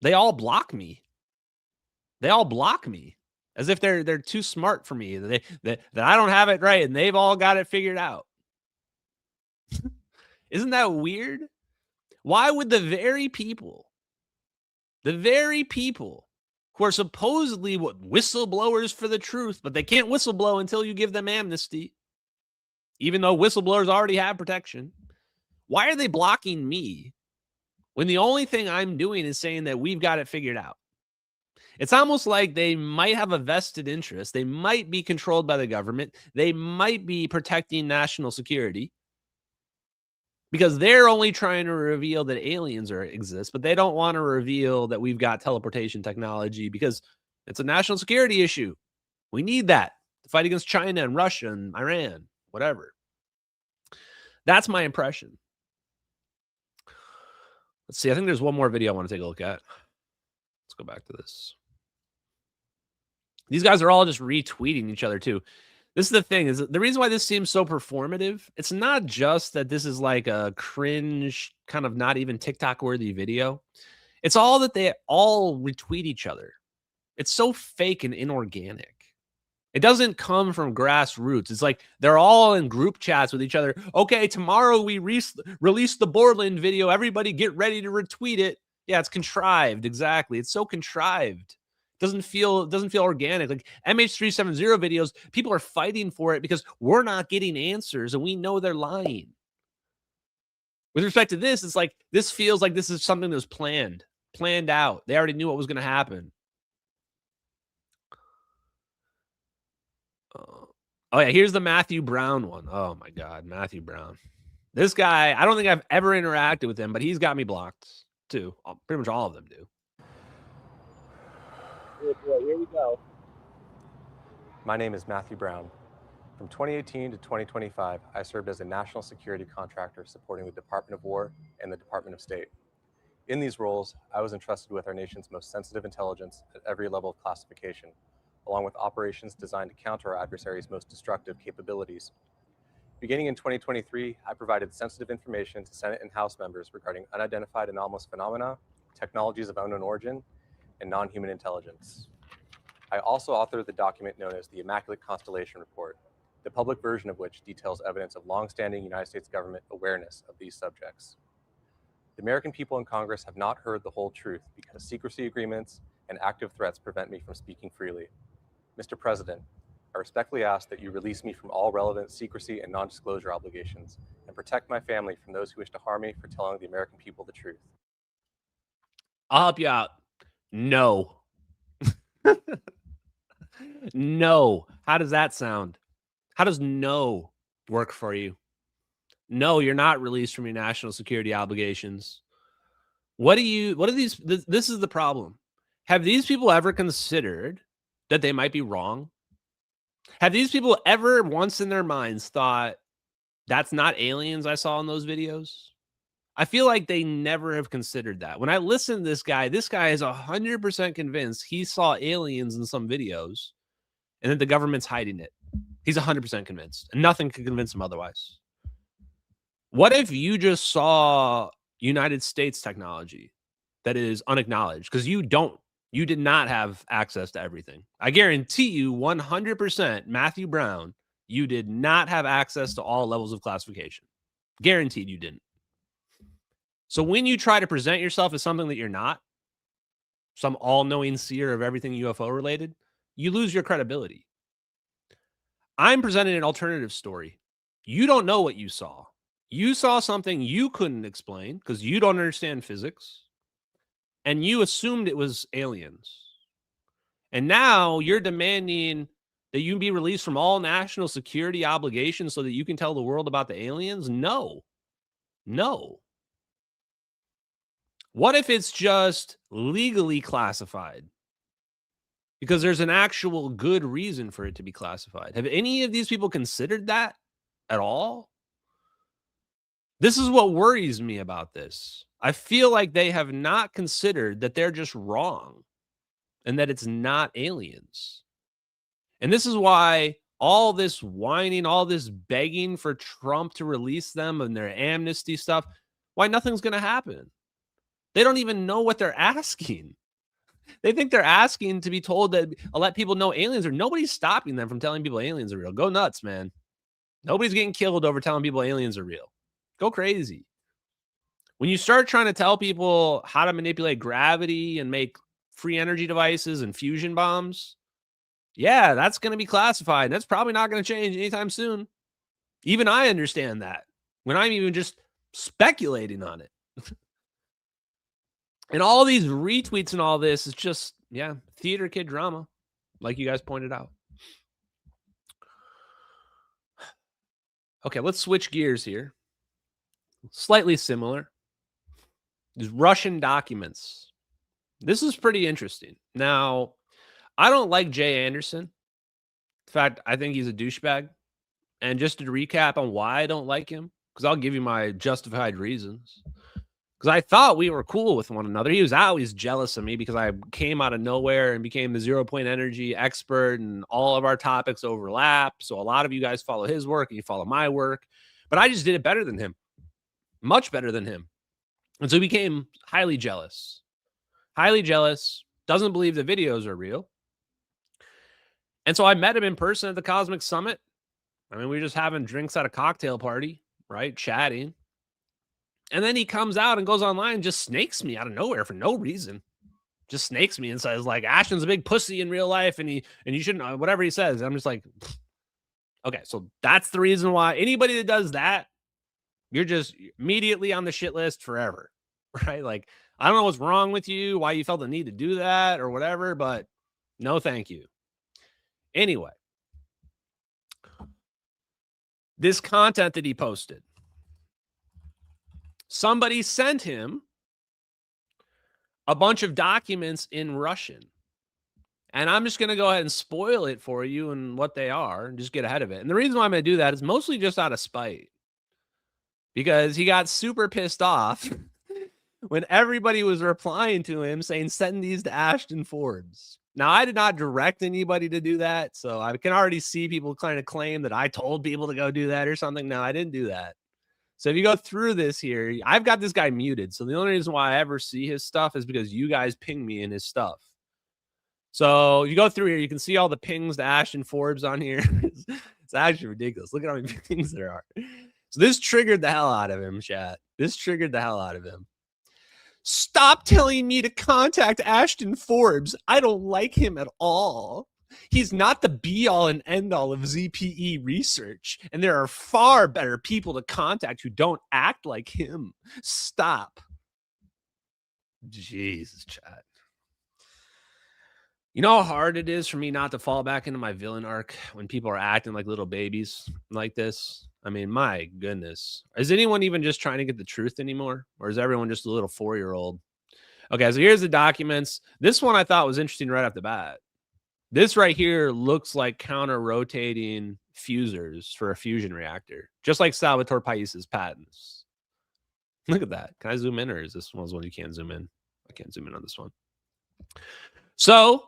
They all block me. They all block me. as if they're too smart for me, that I don't have it right and they've all got it figured out. Isn't that weird? Why would the very people who are supposedly whistleblowers for the truth, but they can't whistleblow until you give them amnesty, even though whistleblowers already have protection, why are they blocking me when the only thing I'm doing is saying that we've got it figured out? It's almost like they might have a vested interest. They might be controlled by the government. They might be protecting national security because they're only trying to reveal that aliens exist, but they don't want to reveal that we've got teleportation technology because it's a national security issue. We need that to fight against China and Russia and Iran, whatever. That's my impression. Let's see. I think there's one more video I want to take a look at. Let's go back to this. These guys are all just retweeting each other too. This is the thing, is the reason why this seems so performative. It's not just that this is like a cringe, kind of not even TikTok worthy video. It's all that they all retweet each other. It's so fake and inorganic. It doesn't come from grassroots. It's like they're all in group chats with each other. Okay, tomorrow we release the Borland video. Everybody get ready to retweet it. Yeah, it's contrived. Exactly. It's so contrived. Doesn't feel organic. Like MH370 videos, people are fighting for it because we're not getting answers and we know they're lying. With respect to this, it's like this feels like this is something that was planned out. They already knew what was going to happen. Oh yeah, here's the Matthew Brown one. Oh my God, Matthew Brown. This guy, I don't think I've ever interacted with him, but he's got me blocked too. Pretty much all of them do. Here we go. My name is Matthew Brown. From 2018 to 2025, I served as a national security contractor supporting the Department of War and the Department of State. In these roles, I was entrusted with our nation's most sensitive intelligence at every level of classification, along with operations designed to counter our adversaries' most destructive capabilities. Beginning in 2023, I provided sensitive information to Senate and House members regarding unidentified anomalous phenomena, technologies of unknown origin, and non-human intelligence. I also authored the document known as the Immaculate Constellation Report, the public version of which details evidence of long-standing United States government awareness of these subjects. The American people in Congress have not heard the whole truth because secrecy agreements and active threats prevent me from speaking freely. Mr. President, I respectfully ask that you release me from all relevant secrecy and non-disclosure obligations and protect my family from those who wish to harm me for telling the American people the truth. I'll help you out. No. No. How does that sound? How does no work for you? No, you're not released from your national security obligations. This is the problem. Have these people ever considered that they might be wrong? Have these people ever once in their minds thought, that's not aliens I saw in those videos? I feel like they never have considered that. When I listen to this guy is 100% convinced he saw aliens in some videos and that the government's hiding it. He's 100% convinced, and nothing can convince him otherwise. What if you just saw United States technology that is unacknowledged because you did not have access to everything? I guarantee you 100%, Matthew Brown, you did not have access to all levels of classification. Guaranteed you didn't. So when you try to present yourself as something that you're not, some all-knowing seer of everything UFO related, you lose your credibility. I'm presenting an alternative story. You don't know what you saw. You saw something you couldn't explain because you don't understand physics, and you assumed it was aliens. And now you're demanding that you be released from all national security obligations so that you can tell the world about the aliens? No. No. What if it's just legally classified? Because there's an actual good reason for it to be classified. Have any of these people considered that at all? This is what worries me about this. I feel like they have not considered that they're just wrong and that it's not aliens. And this is why all this whining, all this begging for Trump to release them and their amnesty stuff, why nothing's going to happen. They don't even know what they're asking. They think they're asking to be told that let people know aliens are. Nobody's stopping them from telling people aliens are real. Go nuts, man. Nobody's getting killed over telling people aliens are real. Go crazy. When you start trying to tell people how to manipulate gravity and make free energy devices and fusion bombs, yeah, that's going to be classified. That's probably not going to change anytime soon. Even I understand that when I'm even just speculating on it. And all these retweets and all this is just, yeah, theater kid drama, like you guys pointed out. Okay, let's switch gears here. Slightly similar. These Russian documents. This is pretty interesting. Now, I don't like Jay Anderson. In fact, I think he's a douchebag. And just to recap on why I don't like him, because I'll give you my justified reasons. Because I thought we were cool with one another. He was always jealous of me because I came out of nowhere and became the 0-point energy expert, and all of our topics overlap. So a lot of you guys follow his work and you follow my work. But I just did it better than him. Much better than him. And so he became highly jealous. Highly jealous. Doesn't believe the videos are real. And so I met him in person at the Cosmic Summit. I mean, we were just having drinks at a cocktail party, right? Chatting. And then he comes out and goes online and just snakes me out of nowhere for no reason. Just snakes me and says, like, Ashton's a big pussy in real life and you shouldn't, whatever he says. I'm just like, okay, so that's the reason why anybody that does that, you're just immediately on the shit list forever, right? Like, I don't know what's wrong with you, why you felt the need to do that or whatever, but no, thank you. Anyway, this content that he posted, somebody sent him a bunch of documents in Russian. And I'm just going to go ahead and spoil it for you and what they are and just get ahead of it. And the reason why I'm going to do that is mostly just out of spite. Because he got super pissed off when everybody was replying to him saying, send these to Ashton Forbes. Now, I did not direct anybody to do that. So I can already see people trying to claim that I told people to go do that or something. No, I didn't do that. So if you go through this here, I've got this guy muted. So the only reason why I ever see his stuff is because you guys ping me in his stuff. So you go through here, you can see all the pings to Ashton Forbes on here. It's actually ridiculous. Look at how many pings there are. So this triggered the hell out of him, chat. This triggered the hell out of him. Stop telling me to contact Ashton Forbes. I don't like him at all. He's not the be-all and end-all of ZPE research, and there are far better people to contact who don't act like him. Stop. Jesus, chat. You know how hard it is for me not to fall back into my villain arc when people are acting like little babies like this? I mean, my goodness. Is anyone even just trying to get the truth anymore? Or is everyone just a little 4-year-old? Okay, so here's the documents. This one I thought was interesting right off the bat. This right here looks like counter-rotating fusers for a fusion reactor, just like Salvatore Pais's patents. Look at that. Can I zoom in, or is this one you can't zoom in? I can't zoom in on this one. So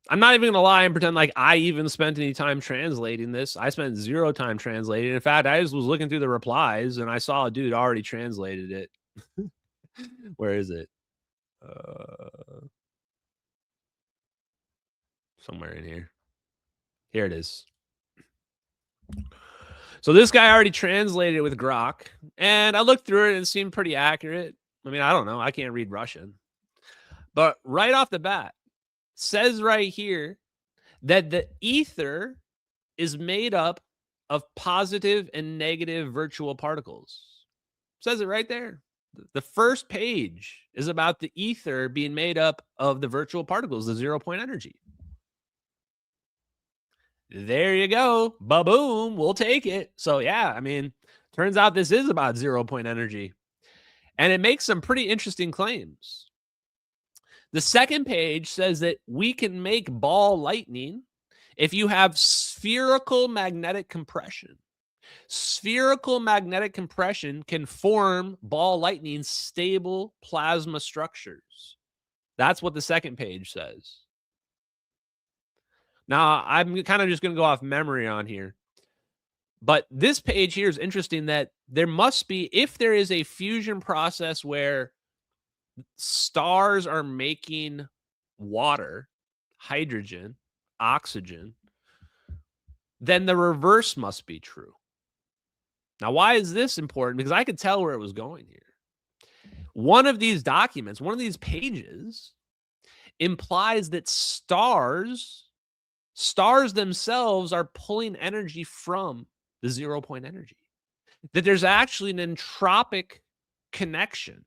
I'm not even going to lie and pretend like I even spent any time translating this. I spent 0 time translating. In fact, I just was looking through the replies, and I saw a dude already translated it. Where is it? Somewhere in here. Here it is. So this guy already translated it with Grok, and I looked through it and it seemed pretty accurate. I mean, I don't know. I can't read Russian. But right off the bat, says right here that the ether is made up of positive and negative virtual particles. Says it right there. The first page is about the ether being made up of the virtual particles, the 0-point energy. There you go. Ba-boom. We'll take it. So, yeah, I mean, turns out this is about 0-point energy. And it makes some pretty interesting claims. The second page says that we can make ball lightning if you have spherical magnetic compression. Spherical magnetic compression can form ball lightning stable plasma structures. That's what the second page says. Now, I'm kind of just going to go off memory on here. But this page here is interesting that there must be, if there is a fusion process where stars are making water, hydrogen, oxygen, then the reverse must be true. Now, why is this important? Because I could tell where it was going here. One of these documents, one of these pages, implies that stars themselves are pulling energy from the 0 point energy. That there's actually an entropic connection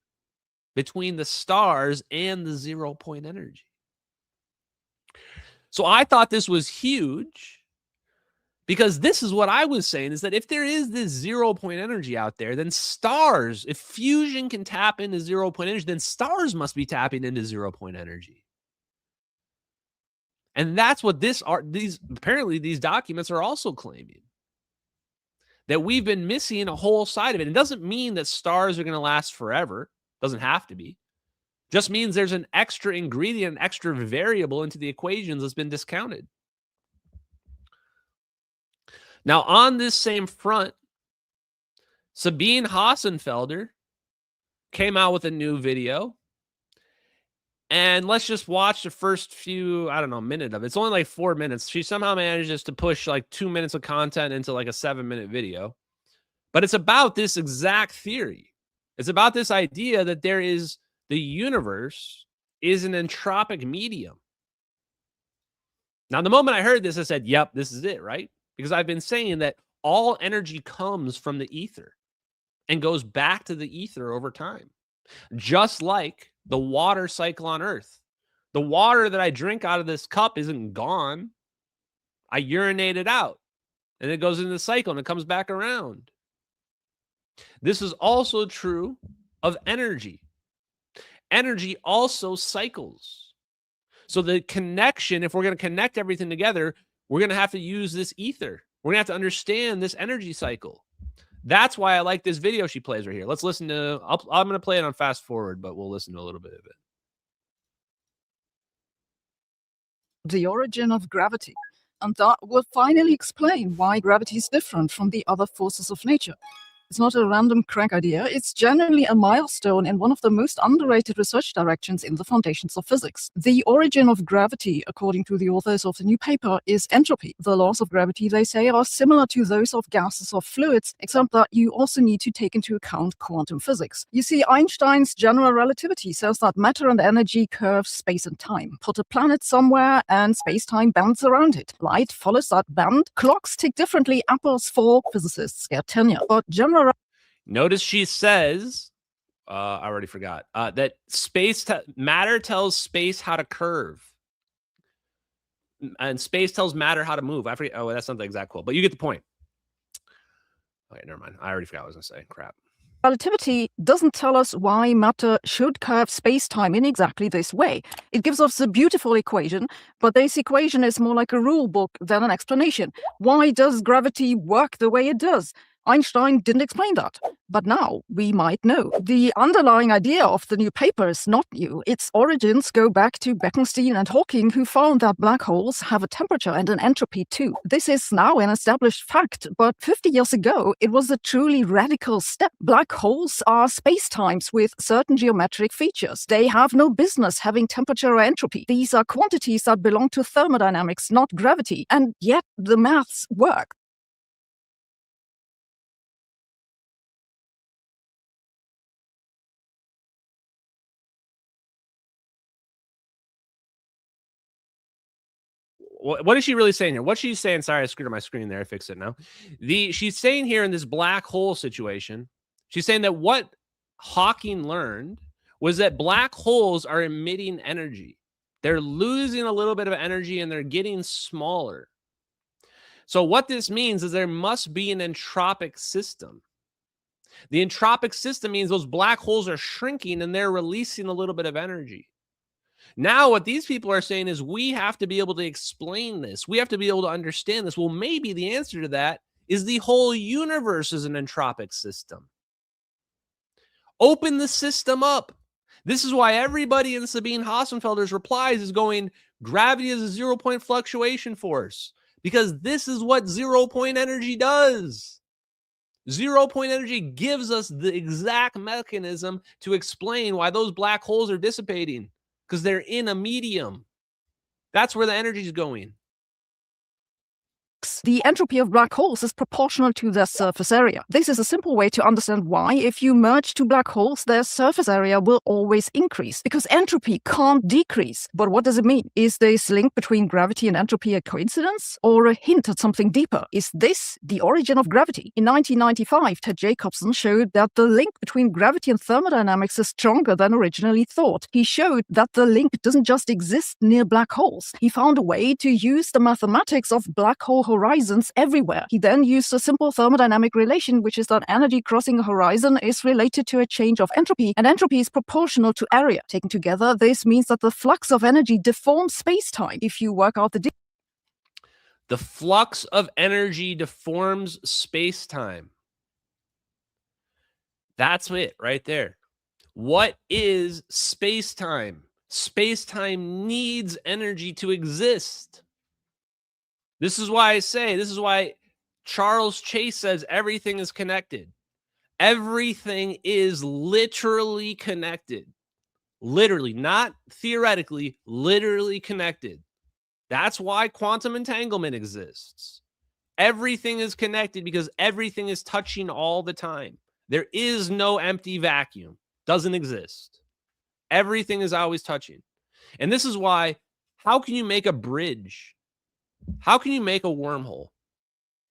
between the stars and the 0 point energy. So I thought this was huge, because this is what I was saying, is that if there is this 0 point energy out there, then stars, if fusion can tap into 0 point energy, then stars must be tapping into 0 point energy. And that's what apparently these documents are also claiming. That we've been missing a whole side of it. It doesn't mean that stars are going to last forever. Doesn't have to be. Just means there's an extra ingredient, an extra variable into the equations that's been discounted. Now, on this same front, Sabine Hassenfelder came out with a new video. And let's just watch the first few, minute of it. It's only like 4 minutes. She somehow manages to push like 2 minutes of content into like a 7-minute video. But it's about this exact theory. It's about this idea that the universe is an entropic medium. Now, the moment I heard this, I said, yep, this is it, right? Because I've been saying that all energy comes from the ether and goes back to the ether over time. Just like the water cycle on Earth. The water that I drink out of this cup isn't gone. I urinate it out. And it goes into the cycle and it comes back around. This is also true of energy. Energy also cycles. So the connection, if we're going to connect everything together, we're going to have to use this ether. We're going to have to understand this energy cycle. That's why I like this video she plays right here. Let's listen to, I'm going to play it on fast forward, but we'll listen to a little bit of it. The origin of gravity. And that will finally explain why gravity is different from the other forces of nature. It's not a random crack idea, it's genuinely a milestone in one of the most underrated research directions in the foundations of physics. The origin of gravity, according to the authors of the new paper, is entropy. The laws of gravity, they say, are similar to those of gases or fluids, except that you also need to take into account quantum physics. You see, Einstein's general relativity says that matter and energy curve space and time. Put a planet somewhere and space-time bends around it. Light follows that bend. Clocks tick differently. Apples fall. Physicists get tenure. But general notice she says, I already forgot, that matter tells space how to curve. And space tells matter how to move. I forget. Oh, that's not the exact quote, but you get the point. Okay, never mind. I already forgot what I was going to say. Crap. Relativity doesn't tell us why matter should curve space-time in exactly this way. It gives us a beautiful equation, but this equation is more like a rule book than an explanation. Why does gravity work the way it does? Einstein didn't explain that, but now we might know. The underlying idea of the new paper is not new. Its origins go back to Bekenstein and Hawking, who found that black holes have a temperature and an entropy too. This is now an established fact, but 50 years ago, it was a truly radical step. Black holes are spacetimes with certain geometric features. They have no business having temperature or entropy. These are quantities that belong to thermodynamics, not gravity, and yet the maths work. What is she really saying here? What she's saying, sorry, I screwed up my screen there. I fixed it now. She's saying here in this black hole situation, she's saying that what Hawking learned was that black holes are emitting energy. They're losing a little bit of energy and they're getting smaller. So what this means is there must be an entropic system. The entropic system means those black holes are shrinking and they're releasing a little bit of energy. Now, what these people are saying is we have to be able to explain this. We have to be able to understand this. Well, maybe the answer to that is the whole universe is an entropic system. Open the system up. This is why everybody in Sabine Hassenfelder's replies is going, gravity is a 0 point fluctuation force, because this is what 0 point energy does. 0 point energy gives us the exact mechanism to explain why those black holes are dissipating. because they're in a medium. That's where the energy is going. The entropy of black holes is proportional to their surface area. This is a simple way to understand why, if you merge two black holes, their surface area will always increase, because entropy can't decrease. But what does it mean? Is this link between gravity and entropy a coincidence, or a hint at something deeper? Is this the origin of gravity? In 1995, Ted Jacobson showed that the link between gravity and thermodynamics is stronger than originally thought. He showed that the link doesn't just exist near black holes. He found a way to use the mathematics of black hole horizons everywhere. He then used a simple thermodynamic relation, which is that energy crossing a horizon is related to a change of entropy, and entropy is proportional to area. Taken together, this means that the flux of energy deforms space-time. If you work out the flux of energy deforms space-time. That's it right there. What is space-time? Space-time needs energy to exist. This is why this is why Charles Chase says everything is connected. Everything is literally connected. Literally, not theoretically, literally connected. That's why quantum entanglement exists. Everything is connected because everything is touching all the time. There is no empty vacuum. Doesn't exist. Everything is always touching. And this is why, how can you make a bridge? How can you make a wormhole?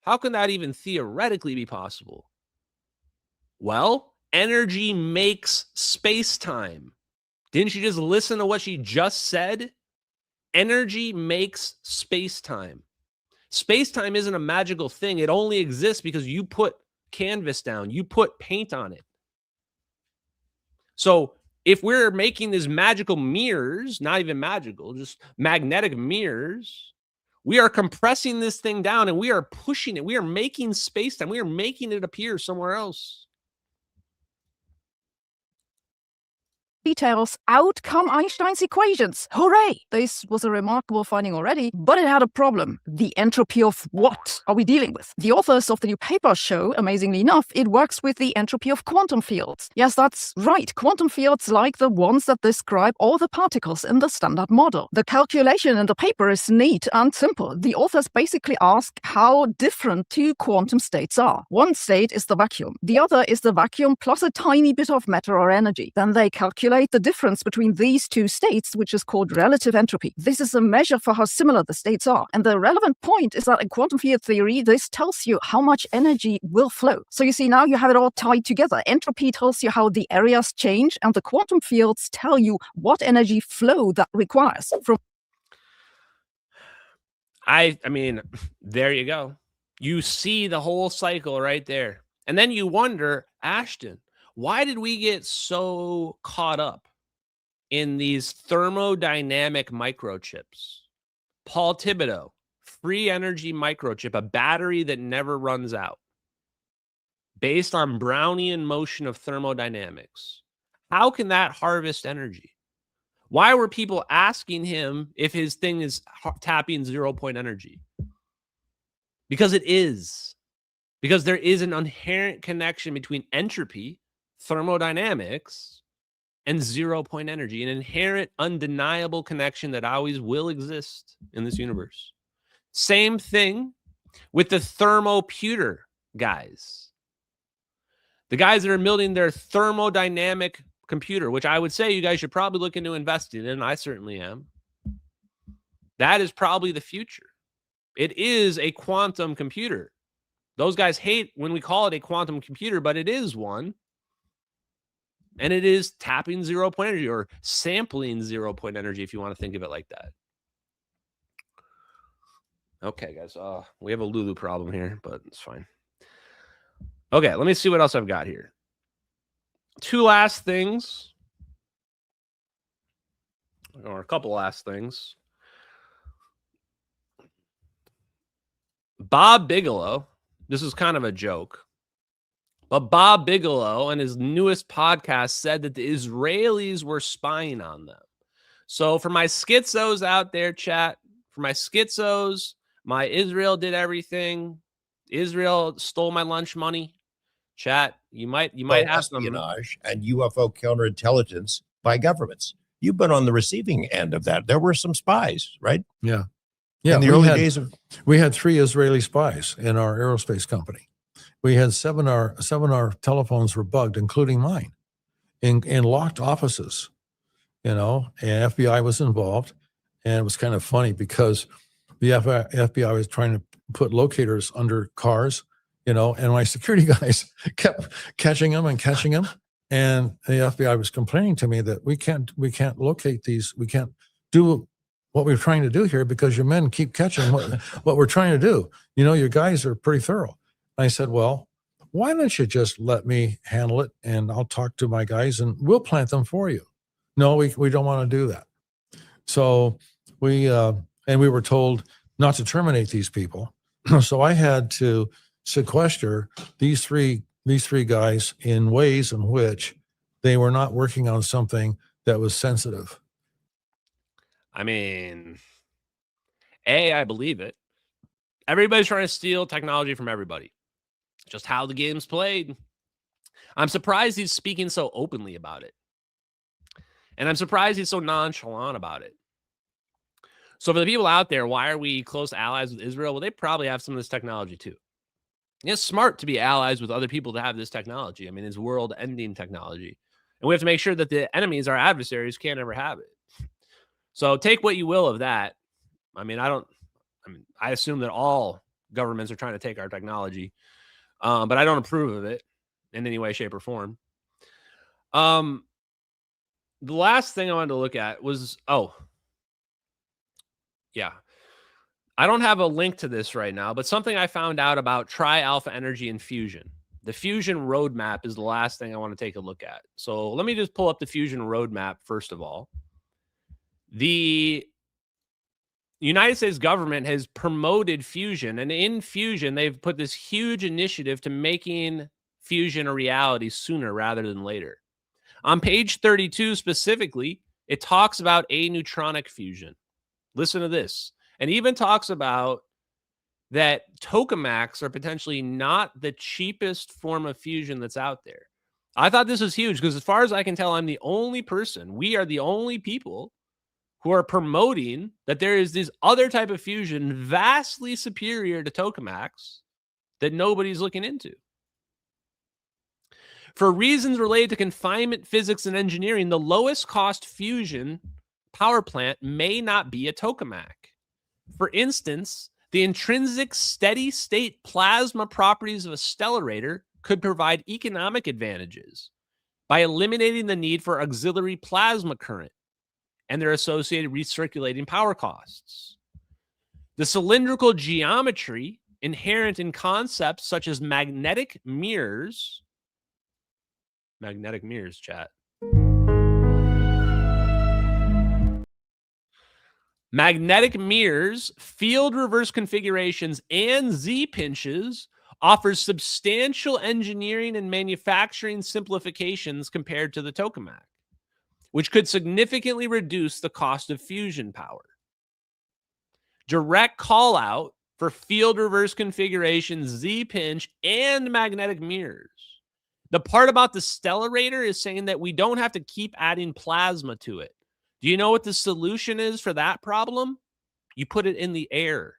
How can that even theoretically be possible? Well, energy makes space-time. Didn't you just listen to what she just said? Energy makes space-time. Space-time isn't a magical thing. It only exists because you put canvas down. You put paint on it. So if we're making these magical mirrors, not even magical, just magnetic mirrors, we are compressing this thing down and we are pushing it. We are making space-time. We are making it appear somewhere else. details out come Einstein's equations. Hooray! This was a remarkable finding already, but it had a problem. The entropy of what are we dealing with? The authors of the new paper show, amazingly enough, it works with the entropy of quantum fields. Yes, that's right. Quantum fields like the ones that describe all the particles in the standard model. The calculation in the paper is neat and simple. The authors basically ask how different two quantum states are. One state is the vacuum. The other is the vacuum plus a tiny bit of matter or energy. Then they calculate the difference between these two states, which is called relative entropy. This is a measure for how similar the states are. And the relevant point is that in quantum field theory, this tells you how much energy will flow. So you see, now you have it all tied together. Entropy tells you how the areas change, and the quantum fields tell you what energy flow that requires. I mean, there you go. You see the whole cycle right there. And then you wonder, Ashton, why did we get so caught up in these thermodynamic microchips? Paul Thibodeau, free energy microchip, a battery that never runs out, based on Brownian motion of thermodynamics. How can that harvest energy? Why were people asking him if his thing is tapping 0-point energy? Because it is. Because there is an inherent connection between entropy, thermodynamics, and 0-point energy, an inherent, undeniable connection that always will exist in this universe. Same thing with the thermoputer guys. The guys that are building their thermodynamic computer, which I would say you guys should probably look into investing in. I certainly am. That is probably the future. It is a quantum computer. Those guys hate when we call it a quantum computer, but it is one. And it is tapping 0-point energy or sampling 0-point energy, if you want to think of it like that. Okay, guys. We have a Lulu problem here, but it's fine. Okay, let me see what else I've got here. Two last things. Or a couple last things. Bob Bigelow. This is kind of a joke. But Bob Bigelow and his newest podcast said that the Israelis were spying on them. So for my schizos out there, chat, for my schizos, my Israel did everything. Israel stole my lunch money. Chat, you might have some espionage and UFO counterintelligence by governments. you've been on the receiving end of that. There were some spies, right? Yeah. In the early days of... We had 3 Israeli spies in our aerospace company. We had 7 our telephones were bugged, including mine, in locked offices, and FBI was involved. And it was kind of funny because the FBI was trying to put locators under cars, and my security guys kept catching them. And the FBI was complaining to me that we can't locate these. We can't do what we're trying to do here because your men keep catching what we're trying to do. Your guys are pretty thorough. And I said, well, why don't you just let me handle it and I'll talk to my guys and we'll plant them for you. No, we don't want to do that. So we were told not to terminate these people. So I had to sequester these three guys in ways in which they were not working on something that was sensitive. I mean, I believe it. Everybody's trying to steal technology from everybody. Just how the game's played. I'm surprised he's speaking so openly about it. And I'm surprised he's so nonchalant about it. So for the people out there, why are we close allies with Israel? Well, they probably have some of this technology too. It's smart to be allies with other people to have this technology. I mean, it's world-ending technology. And we have to make sure that the enemies, our adversaries, can't ever have it. So take what you will of that. I assume that all governments are trying to take our technology, but I don't approve of it in any way, shape, or form. The last thing I wanted to look at was, I don't have a link to this right now, but something I found out about Tri-Alpha Energy and fusion. The fusion roadmap is the last thing I want to take a look at. So let me just pull up the fusion roadmap first of all. The United States government has promoted fusion, and in fusion, they've put this huge initiative to making fusion a reality sooner rather than later. On page 32 specifically, it talks about aneutronic fusion. Listen to this. And even talks about that tokamaks are potentially not the cheapest form of fusion that's out there. I thought this was huge because as far as I can tell, I'm the only person, we are the only people who are promoting that there is this other type of fusion vastly superior to tokamaks that nobody's looking into. For reasons related to confinement physics and engineering, the lowest cost fusion power plant may not be a tokamak. For instance, the intrinsic steady state plasma properties of a stellarator could provide economic advantages by eliminating the need for auxiliary plasma current and their associated recirculating power costs. The cylindrical geometry inherent in concepts such as magnetic mirrors, chat. Magnetic mirrors, field reverse configurations, and Z-pinches offers substantial engineering and manufacturing simplifications compared to the tokamak, which could significantly reduce the cost of fusion power. Direct call out for field reverse configurations, Z-pinch, and magnetic mirrors. The part about the stellarator is saying that we don't have to keep adding plasma to it. Do you know what the solution is for that problem? You put it in the air.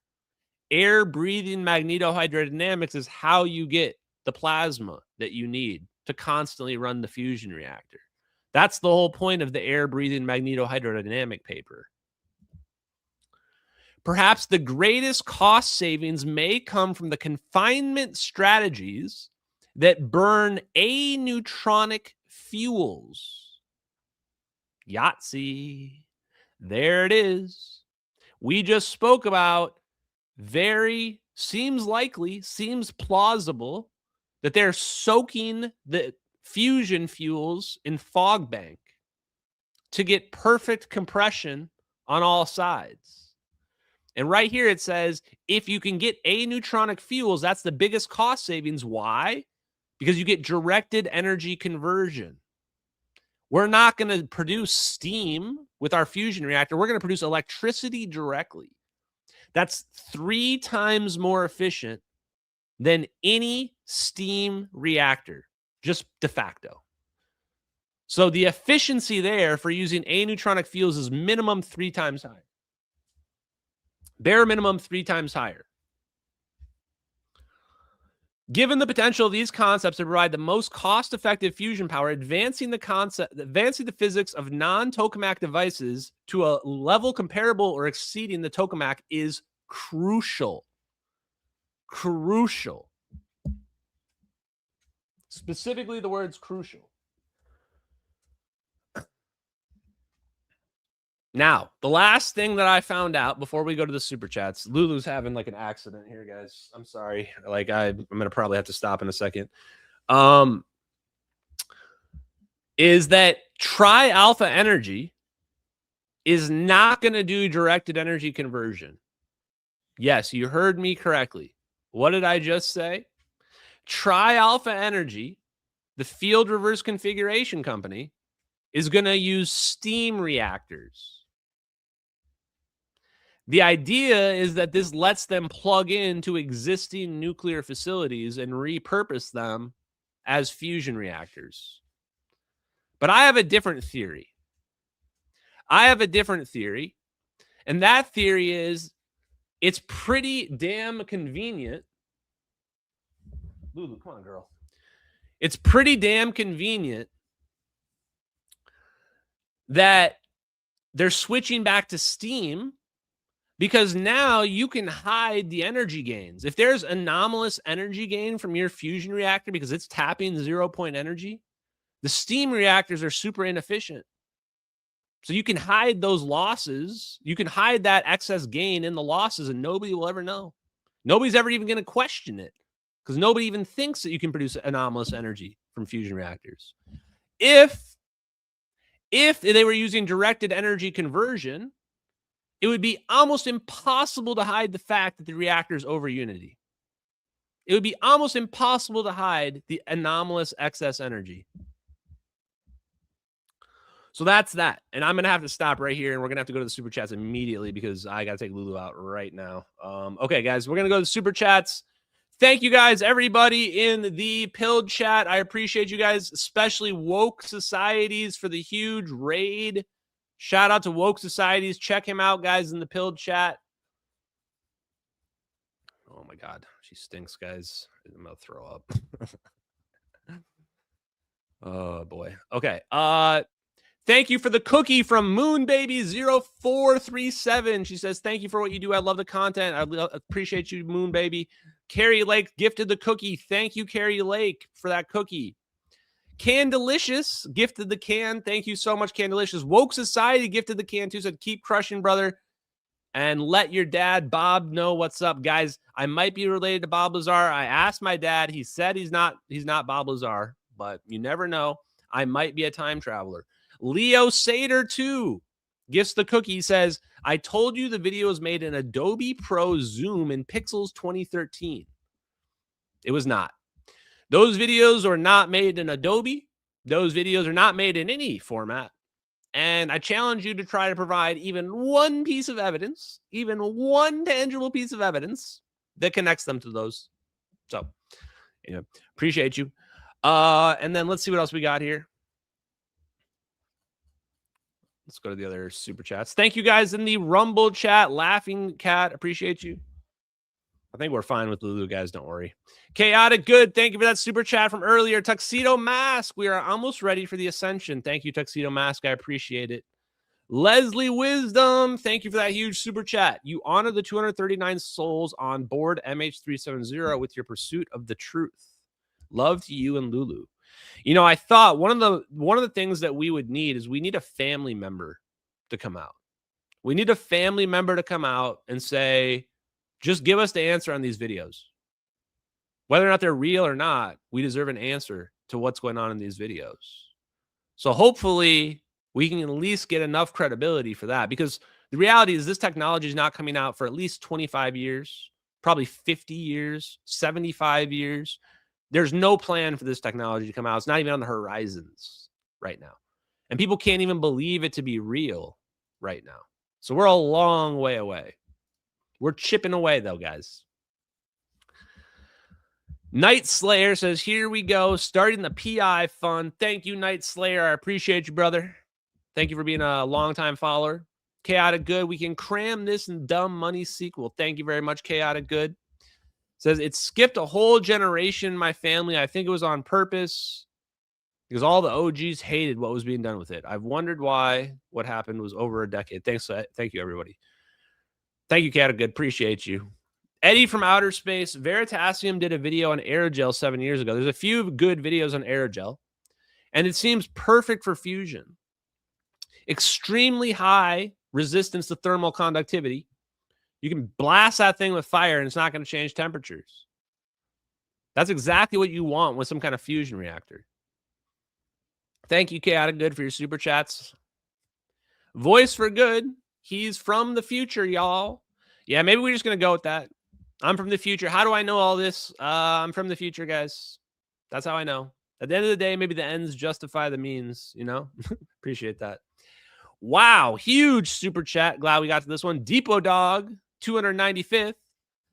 Air breathing magnetohydrodynamics is how you get the plasma that you need to constantly run the fusion reactor. That's the whole point of the air breathing magnetohydrodynamic paper. Perhaps the greatest cost savings may come from the confinement strategies that burn aneutronic fuels. Yahtzee. There it is. We just spoke about seems plausible that they're soaking the fusion fuels in Fogbank to get perfect compression on all sides. And right here it says, if you can get aneutronic fuels, that's the biggest cost savings. Why? Because you get directed energy conversion. We're not going to produce steam with our fusion reactor. We're going to produce electricity directly. That's 3 times more efficient than any steam reactor, just de facto. So the efficiency there for using aneutronic fuels is minimum 3 times higher. Bare minimum 3 times higher. Given the potential of these concepts to provide the most cost-effective fusion power, advancing the physics of non-tokamak devices to a level comparable or exceeding the tokamak is crucial. Crucial. Specifically, the words crucial. Now, the last thing that I found out before we go to the super chats, Lulu's having like an accident here, guys. I'm sorry. Like I'm going to probably have to stop in a second. Is that Tri-Alpha Energy is not going to do directed energy conversion. Yes, you heard me correctly. What did I just say? Tri-Alpha Energy, the field reverse configuration company, is going to use steam reactors. The idea is that this lets them plug into existing nuclear facilities and repurpose them as fusion reactors. But I have a different theory. And that theory is it's pretty damn convenient. Lulu, come on, girl. It's pretty damn convenient that they're switching back to steam because now you can hide the energy gains. If there's anomalous energy gain from your fusion reactor because it's tapping 0 point energy, the steam reactors are super inefficient. So you can hide those losses. You can hide that excess gain in the losses and nobody will ever know. Nobody's ever even going to question it because nobody even thinks that you can produce anomalous energy from fusion reactors. If they were using directed energy conversion, it would be almost impossible to hide the fact that the reactor is over unity. It would be almost impossible to hide the anomalous excess energy. So that's that. And I'm going to have to stop right here, and we're going to have to go to the super chats immediately because I got to take Lulu out right now. Okay, guys, we're going to go to the super chats. Thank you guys, everybody in the Pilled chat. I appreciate you guys, especially Woke Societies, for the huge raid. Shout out to Woke Societies. Check him out, guys, in the Pilled chat. Oh, my God. She stinks, guys. I'm going to throw up. Oh, boy. Okay. Thank you for the cookie from Moonbaby0437. She says, thank you for what you do. I love the content. I appreciate you, Moonbaby. Carrie Lake gifted the cookie. Thank you, Carrie Lake, for that cookie. Candelicious gifted the can. Thank you so much, Candelicious. Woke Society gifted the can too. Said, keep crushing, brother. And let your dad, Bob, know what's up. Guys, I might be related to Bob Lazar. I asked my dad. He said he's not Bob Lazar, but you never know. I might be a time traveler. Leo Sader, too, gifts the cookie. He says, I told you the video was made in Adobe Pro Zoom in Pixels 2013. It was not. Those videos are not made in Adobe. Those videos are not made in any format. And I challenge you to try to provide even one piece of evidence, even one tangible piece of evidence that connects them to those. So, appreciate you. And then let's see what else we got here. Let's go to the other super chats. Thank you guys in the Rumble chat. Laughing Cat, appreciate you. I think we're fine with Lulu, guys. Don't worry. Chaotic Good, thank you for that super chat from earlier. Tuxedo Mask, we are almost ready for the Ascension. Thank you, Tuxedo Mask. I appreciate it. Leslie Wisdom, thank you for that huge super chat. You honor the 239 souls on board MH370 with your pursuit of the truth. Love to you and Lulu. I thought one of the things that we would need is we need a family member to come out. We need a family member to come out and say, just give us the answer on these videos. Whether or not they're real or not, we deserve an answer to what's going on in these videos. So hopefully we can at least get enough credibility for that, because the reality is this technology is not coming out for at least 25 years, probably 50 years, 75 years. There's no plan for this technology to come out. It's not even on the horizons right now. And people can't even believe it to be real right now. So we're a long way away. We're chipping away, though, guys. Night Slayer says, here we go, starting the PI fund. Thank you, Night Slayer. I appreciate you, brother. Thank you for being a longtime follower. Chaotic Good, we can cram this in dumb money sequel. Thank you very much, Chaotic Good. Says, it skipped a whole generation in my family. I think it was on purpose because all the OGs hated what was being done with it. I've wondered why what happened was over a decade. Thanks. Thank you, everybody. Thank you, Chaotic Good. Appreciate you. Eddie from Outer Space, Veritasium did a video on aerogel 7 years ago. There's a few good videos on aerogel, and it seems perfect for fusion. Extremely high resistance to thermal conductivity. You can blast that thing with fire, and it's not going to change temperatures. That's exactly what you want with some kind of fusion reactor. Thank you, Chaotic Good, for your super chats. Voice for Good. He's from the future, y'all. Yeah, maybe we're just going to go with that. I'm from the future. How do I know all this? I'm from the future, guys. That's how I know. At the end of the day, maybe the ends justify the means, you know? Appreciate that. Wow, huge super chat. Glad we got to this one. Depot Dog, 295th,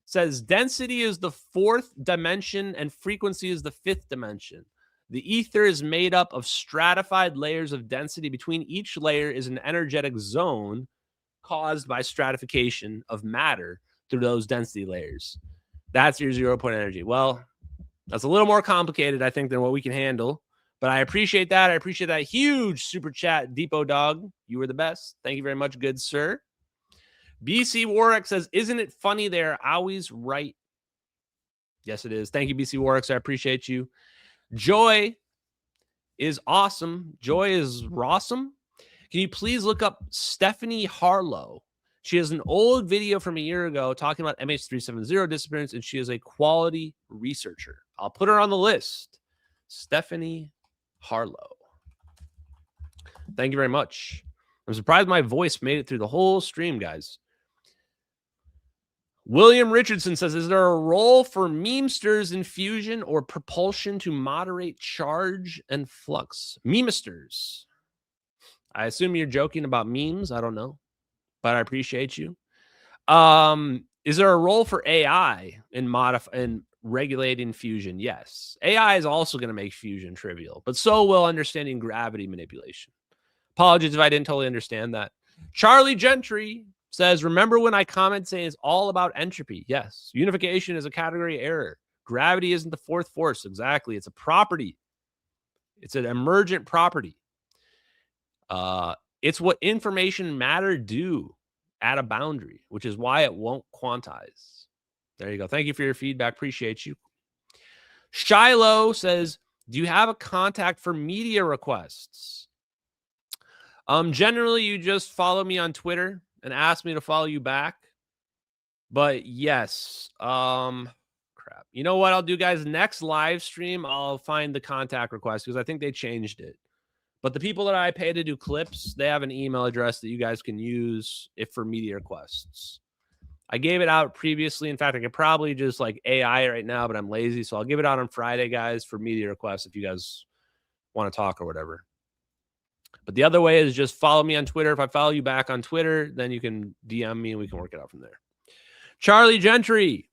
says density is the fourth dimension and frequency is the fifth dimension. The ether is made up of stratified layers of density. Between each layer is an energetic zone caused by stratification of matter through those density layers. That's your 0 point energy. Well, that's a little more complicated, I think, than what we can handle. But I appreciate that. I appreciate that huge super chat, Depot Dog. You were the best. Thank you very much, good sir. BC Warwick says, isn't it funny they're always right? Yes, it is. Thank you, BC Warwick. I appreciate you. Joy is awesome. Joy is awesome. Can you please look up Stephanie Harlow? She has an old video from a year ago talking about MH370 disappearance, and she is a quality researcher. I'll put her on the list. Stephanie Harlow. Thank you very much. I'm surprised my voice made it through the whole stream, guys. William Richardson says, is there a role for memesters in fusion or propulsion to moderate charge and flux? Memesters. I assume you're joking about memes. I don't know, but I appreciate you. Is there a role for AI in regulating fusion? Yes. AI is also going to make fusion trivial, but so will understanding gravity manipulation. Apologies if I didn't totally understand that. Charlie Gentry says, remember when I comment saying it's all about entropy? Yes. Unification is a category error. Gravity isn't the fourth force. Exactly. It's a property. It's an emergent property. It's what information matter do at a boundary, which is why it won't quantize. There you go. Thank you for your feedback. Appreciate you. Shiloh says, do you have a contact for media requests? Generally, you just follow me on Twitter and ask me to follow you back. But yes, crap. You know what I'll do, guys? Next live stream, I'll find the contact request because I think they changed it. But the people that I pay to do clips, they have an email address that you guys can use if for media requests. I gave it out previously. In fact, I could probably just like AI right now, but I'm lazy. So I'll give it out on Friday, guys, for media requests if you guys want to talk or whatever. But the other way is just follow me on Twitter. If I follow you back on Twitter, then you can DM me and we can work it out from there. Charlie Gentry.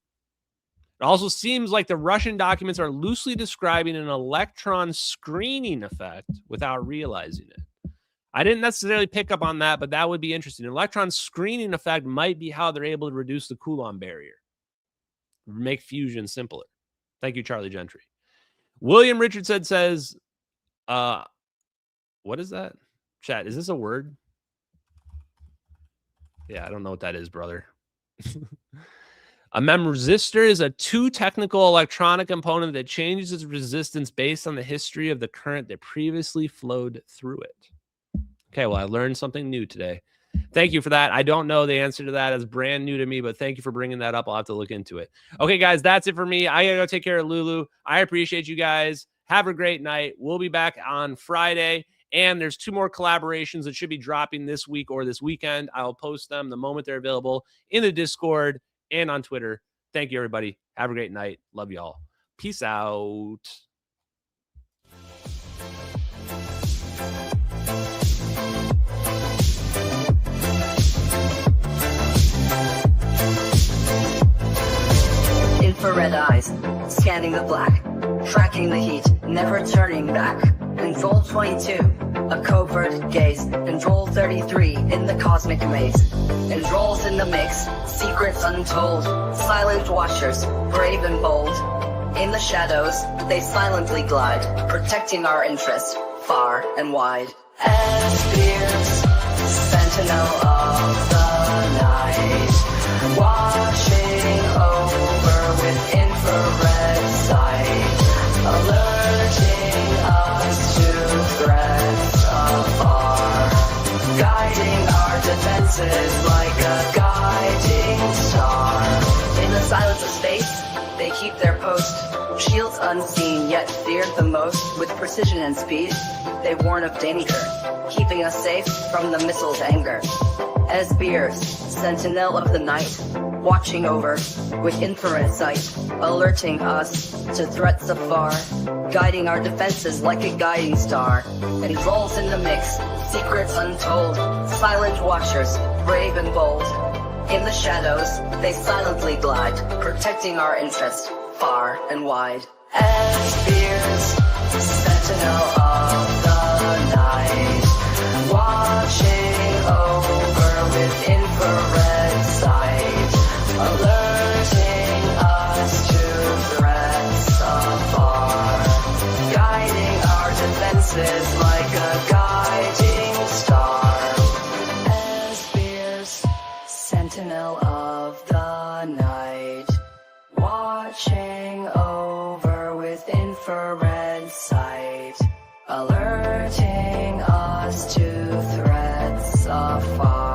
It also seems like the Russian documents are loosely describing an electron screening effect without realizing it. I didn't necessarily pick up on that, but that would be interesting. An electron screening effect might be how they're able to reduce the Coulomb barrier, make fusion simpler. Thank you, Charlie Gentry. William Richardson says, what is that? Chat, is this a word? Yeah, I don't know what that is, brother. A memristor is a two-technical electronic component that changes its resistance based on the history of the current that previously flowed through it. Okay, well, I learned something new today. Thank you for that. I don't know the answer to that. It's brand new to me, but thank you for bringing that up. I'll have to look into it. Okay, guys, that's it for me. I gotta go take care of Lulu. I appreciate you guys. Have a great night. We'll be back on Friday. And there's 2 more collaborations that should be dropping this week or this weekend. I'll post them the moment they're available in the Discord and on Twitter. Thank you, everybody. Have a great night. Love y'all. Peace out. Infrared eyes. Scan fighting the black, tracking the heat, never turning back. Control 22, a covert gaze. Control 33, in the cosmic maze. Controls in the mix, secrets untold. Silent watchers, brave and bold. In the shadows, they silently glide, protecting our interests, far and wide. Spears, sentinel of the night, watching over with infrared sight, alerting us to threats afar, guiding our defenses like a guiding star. In the silence of space, they keep their post, shields unseen yet feared the most. With precision and speed, they warn of danger, keeping us safe from the missile's anger. Spears, sentinel of the night, watching over with infrared sight, alerting us to threats afar, guiding our defenses like a guiding star. Controls in the mix, secrets untold, silent watchers, brave and bold. In the shadows, they silently glide, protecting our interests, far and wide. Spears, sentinel of the night, watching over with infrared sight, alerting us to threats afar, guiding our defenses like a guiding star. Spears, sentinel of the night, watching over with infrared sight, alerting us to threats afar.